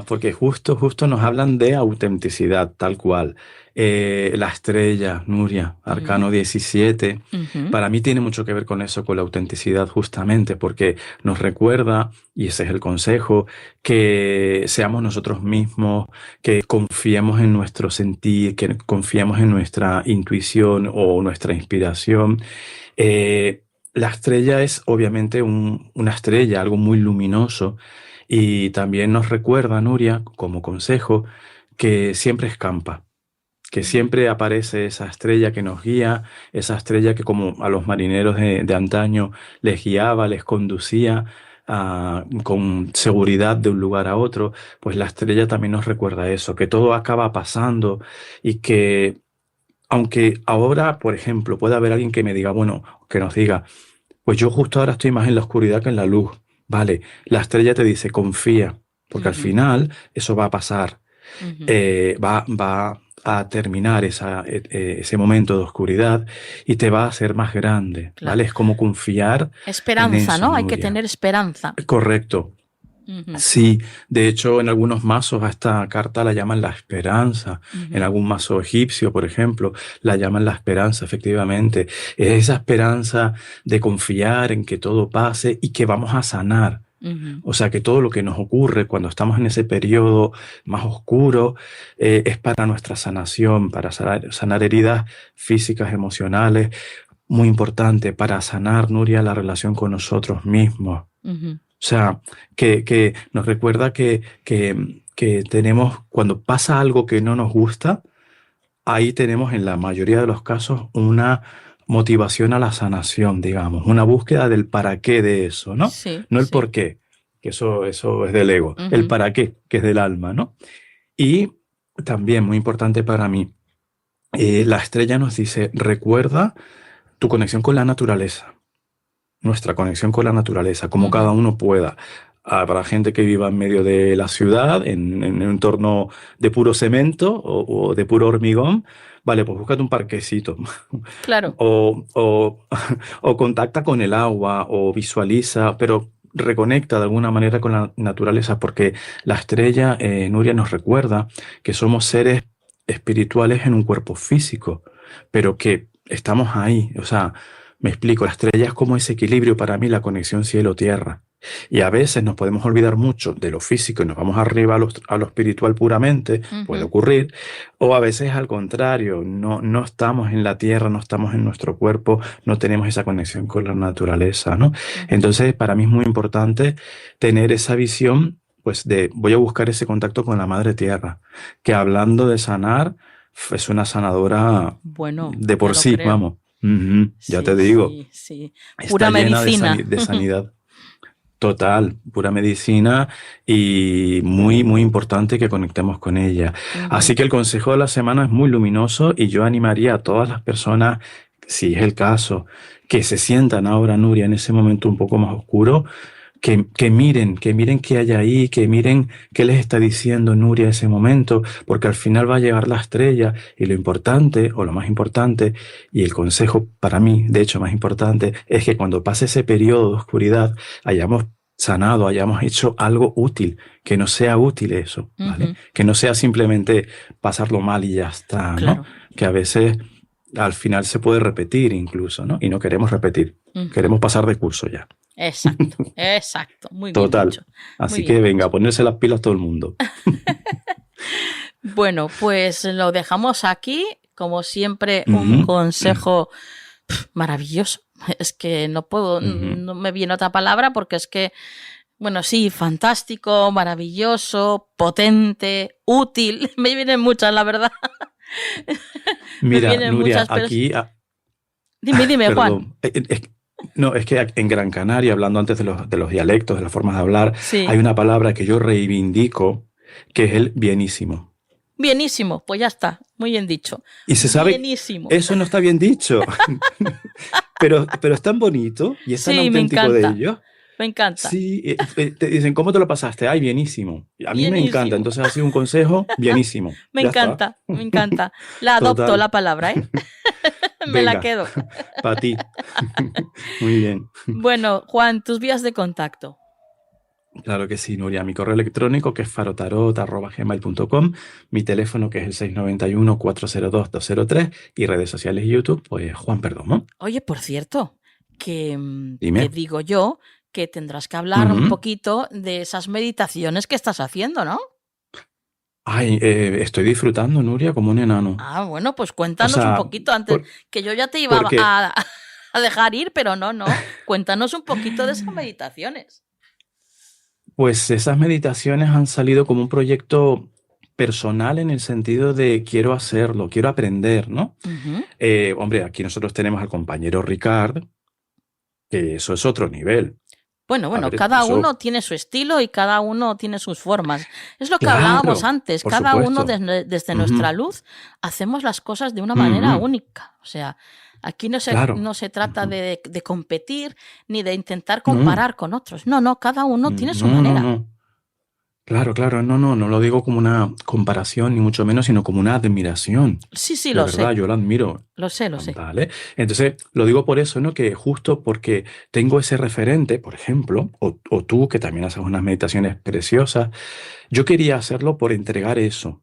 porque justo nos hablan de autenticidad, tal cual. La estrella, Nuria, Arcano 17, Ujú. para mí tiene mucho que ver con eso, con la autenticidad, justamente, porque nos recuerda, y ese es el consejo, que seamos nosotros mismos, que confiemos en nuestro sentir, que confiemos en nuestra intuición o nuestra inspiración. La estrella es obviamente una estrella, algo muy luminoso, y también nos recuerda, Nuria, como consejo, que siempre escampa, que siempre aparece esa estrella que nos guía, esa estrella que como a los marineros de antaño les guiaba, les conducía con seguridad de un lugar a otro, pues la estrella también nos recuerda eso, que todo acaba pasando y que aunque ahora, por ejemplo, pueda haber alguien que me diga, bueno, que nos diga, pues yo justo ahora estoy más en la oscuridad que en la luz. Vale, la estrella te dice, confía, porque al final eso va a pasar. Va a terminar ese momento de oscuridad y te va a hacer más grande, ¿vale? Es como confiar Esperanza, en eso, ¿no? Hay que Nuria. tener esperanza. Correcto. Sí, de hecho en algunos mazos a esta carta la llaman la esperanza, en algún mazo egipcio, por ejemplo, la llaman la esperanza, efectivamente. Es esa esperanza de confiar en que todo pase y que vamos a sanar. O sea, que todo lo que nos ocurre cuando estamos en ese periodo más oscuro es para nuestra sanación, para sanar heridas físicas, emocionales, muy importante, para sanar, Nuria, la relación con nosotros mismos. O sea, que nos recuerda que tenemos, cuando pasa algo que no nos gusta, ahí tenemos en la mayoría de los casos una motivación a la sanación, digamos, una búsqueda del para qué de eso, ¿no? Sí, No el sí. por qué, que eso es del ego, el para qué, que es del alma, ¿no? Y también, muy importante para mí, la estrella nos dice, recuerda tu conexión con la naturaleza, nuestra conexión con la naturaleza, como cada uno pueda. Habrá gente que viva en medio de la ciudad, en un entorno de puro cemento o de puro hormigón. Vale, pues búscate un parquecito. Claro. O contacta con el agua, o visualiza, pero reconecta de alguna manera con la naturaleza, porque la estrella, Nuria, nos recuerda que somos seres espirituales en un cuerpo físico, pero que estamos ahí. O sea, me explico, la estrella es como ese equilibrio para mí, la conexión cielo-tierra. Y a veces nos podemos olvidar mucho de lo físico y nos vamos arriba a lo espiritual puramente, puede ocurrir, o a veces al contrario, no estamos en la tierra, no estamos en nuestro cuerpo, no tenemos esa conexión con la naturaleza, ¿no? Entonces, para mí es muy importante tener esa visión, pues de voy a buscar ese contacto con la Madre Tierra, que hablando de sanar, es una sanadora Bueno, de por ya lo sí, creo. vamos. Ya Sí, te digo. sí, sí. Está Pura llena medicina. de sanidad. Total, pura medicina y muy, muy importante que conectemos con ella. Así que el consejo de la semana es muy luminoso y yo animaría a todas las personas, si es el caso, que se sientan ahora, Nuria, en ese momento un poco más oscuro, que miren qué hay ahí, que miren qué les está diciendo Nuria en ese momento, porque al final va a llegar la estrella y lo importante, o lo más importante, y el consejo para mí, de hecho más importante, es que cuando pase ese periodo de oscuridad hayamos sanado, hayamos hecho algo útil, que no sea útil eso, ¿vale? Que no sea simplemente pasarlo mal y ya está, ¿no? Claro. Que a veces al final se puede repetir incluso, ¿no? Y no queremos repetir, queremos pasar de curso ya. Exacto, exacto. Muy bien Total. dicho. Así Muy que bien venga, a ponerse las pilas todo el mundo. Bueno, pues lo dejamos aquí. Como siempre, un consejo maravilloso. Es que no puedo, no me viene otra palabra porque es que, bueno, sí, fantástico, maravilloso, potente, útil. Me vienen muchas, la verdad. Mira, vienen Nuria, muchas, pero aquí... Dime, Juan. Perdón. No, es que en Gran Canaria, hablando antes de los dialectos, de las formas de hablar, Sí. hay una palabra que yo reivindico, que es el bienísimo. Bienísimo, pues ya está, muy bien dicho. Y se sabe, Bienísimo. eso no está bien dicho, pero es tan bonito y es tan Sí, me auténtico de encanta. ellos. Me encanta. Sí, te dicen, ¿cómo te lo pasaste? Ay, bienísimo. A mí me Bienísimo. encanta, entonces ha sido un consejo, bienísimo. Me Ya está. encanta, me encanta. La adopto Total. la palabra, ¿eh? Me la Venga. quedo. Para ti. Muy bien. Bueno, Juan, tus vías de contacto. Claro que sí, Nuria. Mi correo electrónico que es farotarot@gmail.com, mi teléfono que es el 691-402-203 y redes sociales y YouTube, pues Juan Perdomo. Oye, por cierto, que Dime. digo yo que tendrás que hablar un Ujú. poquito de esas meditaciones que estás haciendo, ¿no? Ay, estoy disfrutando, Nuria, como un enano. Ah, bueno, pues cuéntanos O sea, un poquito antes, que yo ya te iba porque- a dejar ir, pero no. Cuéntanos un poquito de esas meditaciones. Pues esas meditaciones han salido como un proyecto personal en el sentido de quiero hacerlo, quiero aprender, ¿no? Hombre, aquí nosotros tenemos al compañero Ricard, que eso es otro nivel. Bueno, A ver, cada eso, uno tiene su estilo y cada uno tiene sus formas. Es lo que claro, hablábamos antes. por Cada uno supuesto. desde Ujú, nuestra luz hacemos las cosas de una manera ujú, única. O sea, aquí no claro. se trata Ujú. de competir ni de intentar No, comparar con otros. No, cada uno tiene su no, no, manera. no. Claro, claro, no lo digo como una comparación, ni mucho menos, sino como una admiración. Sí, De lo verdad, sé. yo la admiro. Lo sé. Vale. Entonces, lo digo por eso, ¿no? Que justo porque tengo ese referente, por ejemplo, o tú que también haces unas meditaciones preciosas, yo quería hacerlo por entregar eso.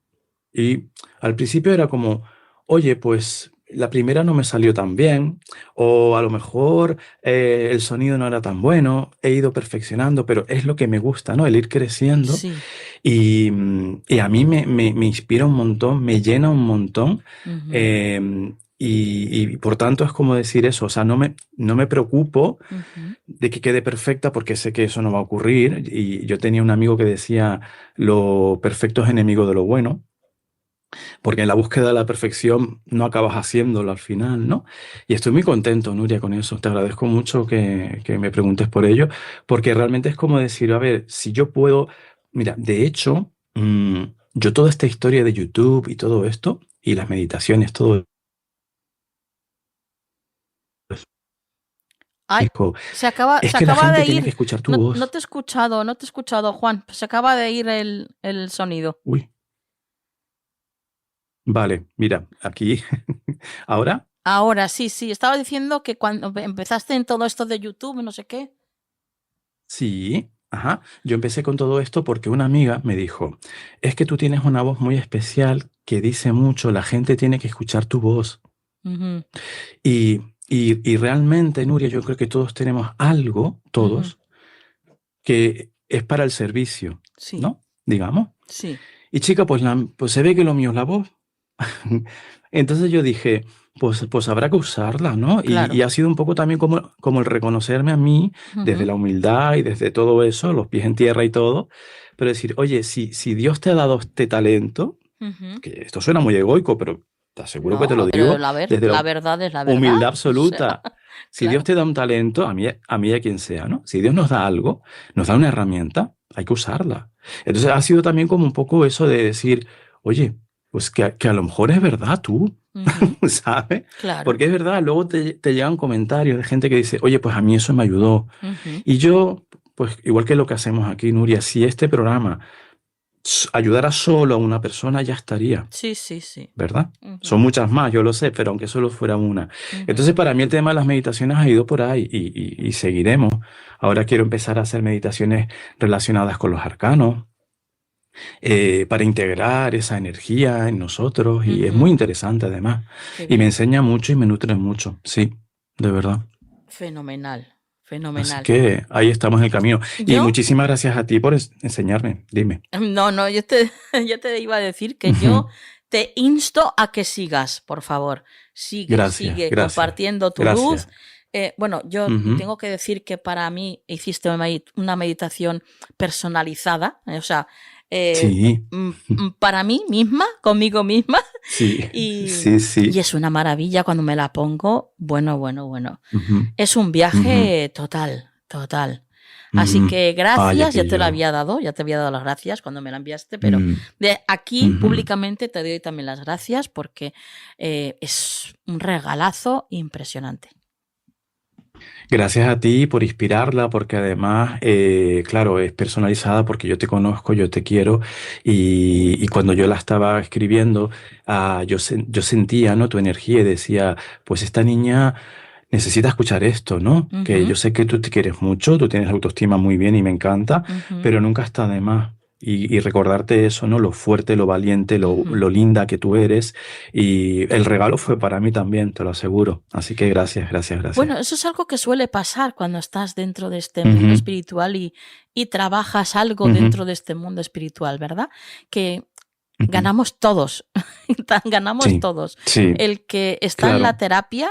Y al principio era como, oye, pues la primera no me salió tan bien, o a lo mejor el sonido no era tan bueno, he ido perfeccionando, pero es lo que me gusta, ¿no? El ir creciendo. Sí. Y a mí me inspira un montón, me llena un montón. Ujú, Y por tanto es como decir eso, o sea, no me preocupo ujú. de que quede perfecta porque sé que eso no va a ocurrir. Y yo tenía un amigo que decía, lo perfecto es enemigo de lo bueno, porque en la búsqueda de la perfección no acabas haciéndolo al final, ¿no? Y estoy muy contento, Nuria, con eso. Te agradezco mucho que me preguntes por ello, porque realmente es como decir, a ver, si yo puedo, mira, de hecho, yo toda esta historia de YouTube y todo esto, y las meditaciones, todo Ay, eso, es se que la acaba gente de tiene que ir. escuchar tu No voz. te he escuchado, Juan. Se acaba de ir el sonido. Uy, vale, mira, aquí, ahora. Ahora, sí. Estaba diciendo que cuando empezaste en todo esto de YouTube, no sé qué. Sí, ajá. Yo empecé con todo esto porque una amiga me dijo, es que tú tienes una voz muy especial que dice mucho, la gente tiene que escuchar tu voz. Ujú, Y realmente, Nuria, yo creo que todos tenemos algo, ujú. todos, que es para el servicio, Sí, ¿no? Digamos. sí. Y chica, pues se ve que lo mío es la voz. Entonces yo dije, pues habrá que usarla, ¿no? Y Claro. ha sido un poco también como el reconocerme a mí desde Ujú, la humildad y desde todo eso, los pies en tierra y todo, pero decir, oye, si Dios te ha dado este talento, ujú. que esto suena muy egoico, pero te aseguro que te lo No, pero digo desde la la verdad es la verdad. humildad O sea, absoluta. Si Dios claro. te da un talento, a mí y a quien sea, ¿no? Si Dios nos da algo, nos da una herramienta, hay que usarla. Entonces ha sido también como un poco eso de decir, oye, pues que a lo mejor es verdad tú, Ujú, ¿sabes? claro. Porque es verdad, luego te llegan comentarios de gente que dice, oye, pues a mí eso me ayudó. Ujú. Y yo, pues igual que lo que hacemos aquí, Nuria, si este programa ayudara solo a una persona, ya estaría. Sí. ¿Verdad? Ujú, Son muchas más, yo lo sé, pero aunque solo fuera una. ujú. Entonces, para mí el tema de las meditaciones ha ido por ahí y seguiremos. Ahora quiero empezar a hacer meditaciones relacionadas con los arcanos, para integrar esa energía en nosotros y es Ujú. muy interesante además. Qué Y me bien. enseña mucho y me nutre mucho, sí, de verdad. Fenomenal. Así Fenomenal. que ahí estamos en el camino. Y Yo, muchísimas gracias a ti por enseñarme. Dime. no, yo te iba a decir que yo Ujú. te insto a que sigas, por favor. Gracias, Sigue gracias, compartiendo tu luz. gracias. Bueno, yo Ujú. tengo que decir que para mí hiciste una meditación personalizada, o sea, Sí, para mí misma, conmigo misma, sí, y, sí, y sí. es una maravilla cuando me la pongo. Bueno. Ujú, Es un ujú, viaje total. Así ujú. que Ay, gracias, aquello. ya te había dado las gracias cuando me la enviaste, pero Mm, de aquí ujú. públicamente te doy también las gracias porque es un regalazo impresionante. Gracias a ti por inspirarla, porque además, claro, es personalizada porque yo te conozco, yo te quiero y cuando yo la estaba escribiendo, yo sentía, ¿no? Tu energía y decía, pues esta niña necesita escuchar esto, ¿no? Que Ujú, yo sé que tú te quieres mucho, tú tienes autoestima muy bien y me encanta, ujú, pero nunca está de más. Y recordarte eso, ¿no? Lo fuerte, lo valiente, ujú. lo linda que tú eres. Y el regalo fue para mí también, te lo aseguro. Así que gracias, gracias, gracias. Bueno, eso es algo que suele pasar cuando estás dentro de este mundo Ujú, espiritual y trabajas algo ujú, dentro de este mundo espiritual, ¿verdad? Que ujú. ganamos todos, ganamos Sí, todos. sí, El que está en la claro. terapia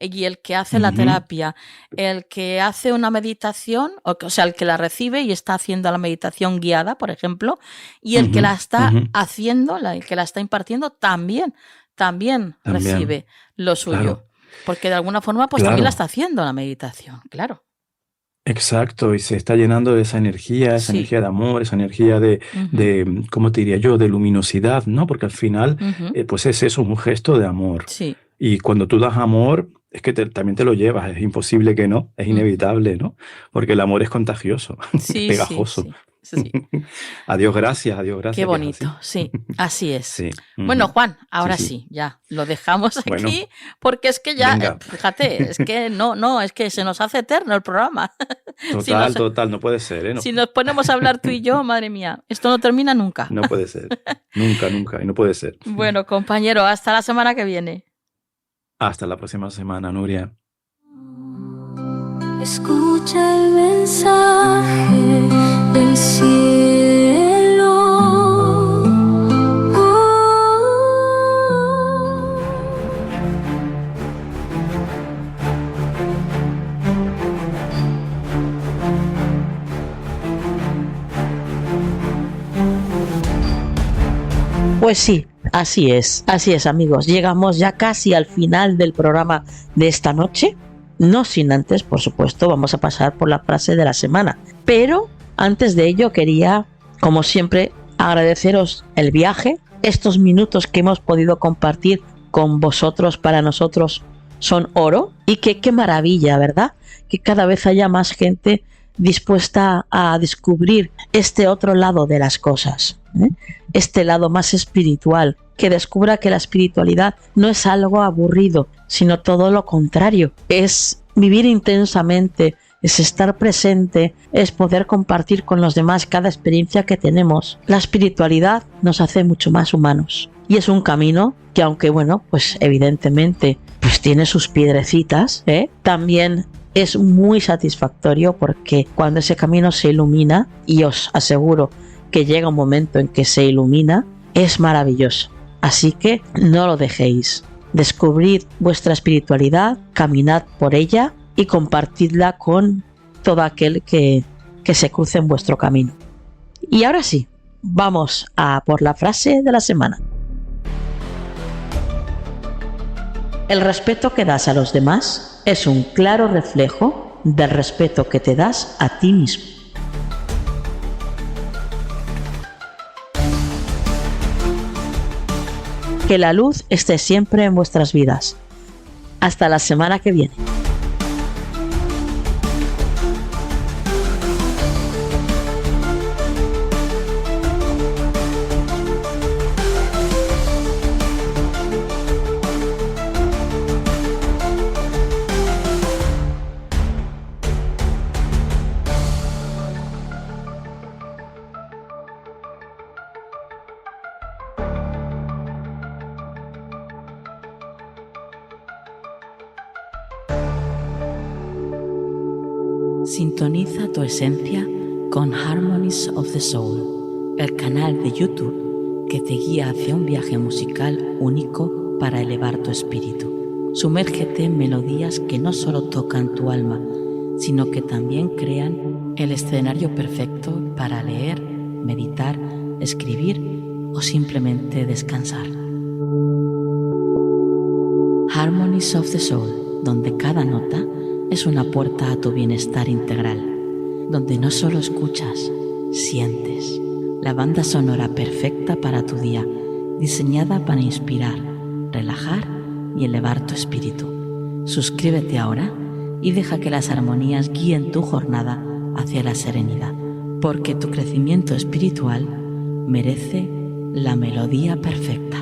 y el que hace la Ujú, terapia, el que hace una meditación, o sea, el que la recibe y está haciendo la meditación guiada, por ejemplo, y el que ujú, la está ujú. haciendo, el que la está impartiendo, también También, recibe lo claro, suyo. Porque de alguna forma, pues también la claro. está haciendo la meditación, claro. Exacto, y se está llenando de esa energía de amor, esa energía de, ¿cómo te diría yo?, de luminosidad, ¿no? Porque al final, pues es eso, un gesto de amor. Sí. Y cuando tú das amor, es que también te lo llevas, es imposible que no, es inevitable, ¿no? Porque el amor es contagioso, pegajoso. Sí. Adiós, gracias. Qué bonito, así es. Sí. Bueno, Juan, ahora sí, ya, lo dejamos aquí, bueno, porque es que ya, venga. Fíjate, es que es que se nos hace eterno el programa. Total, no puede ser, ¿eh? No. Si nos ponemos a hablar tú y yo, madre mía, esto no termina nunca. No puede ser, nunca, y no puede ser. Bueno, compañero, hasta la semana que viene. Hasta la próxima semana, Nuria. Escucha el mensaje del cielo. Pues sí, así es amigos, llegamos ya casi al final del programa de esta noche. No sin antes, por supuesto, vamos a pasar por la frase de la semana. Pero antes de ello quería, como siempre, agradeceros el viaje. Estos minutos que hemos podido compartir con vosotros, para nosotros, son oro. Y qué maravilla, ¿verdad? Que cada vez haya más gente dispuesta a descubrir este otro lado de las cosas, ¿eh? Este lado más espiritual, que descubra que la espiritualidad no es algo aburrido, sino todo lo contrario, es vivir intensamente, es estar presente, es poder compartir con los demás cada experiencia que tenemos. La espiritualidad nos hace mucho más humanos y es un camino que, aunque pues evidentemente pues tiene sus piedrecitas, también es muy satisfactorio, porque cuando ese camino se ilumina, y os aseguro que llega un momento en que se ilumina, es maravilloso. Así que no lo dejéis. Descubrid vuestra espiritualidad, caminad por ella y compartidla con todo aquel que se cruce en vuestro camino. Y ahora sí, vamos a por la frase de la semana. El respeto que das a los demás es un claro reflejo del respeto que te das a ti mismo. Que la luz esté siempre en vuestras vidas. Hasta la semana que viene. Sintoniza tu esencia con Harmonies of the Soul, el canal de YouTube que te guía hacia un viaje musical único para elevar tu espíritu. Sumérgete en melodías que no solo tocan tu alma, sino que también crean el escenario perfecto para leer, meditar, escribir o simplemente descansar. Harmonies of the Soul, donde cada nota es una puerta a tu bienestar integral, donde no solo escuchas, sientes. La banda sonora perfecta para tu día, diseñada para inspirar, relajar y elevar tu espíritu. Suscríbete ahora y deja que las armonías guíen tu jornada hacia la serenidad, porque tu crecimiento espiritual merece la melodía perfecta.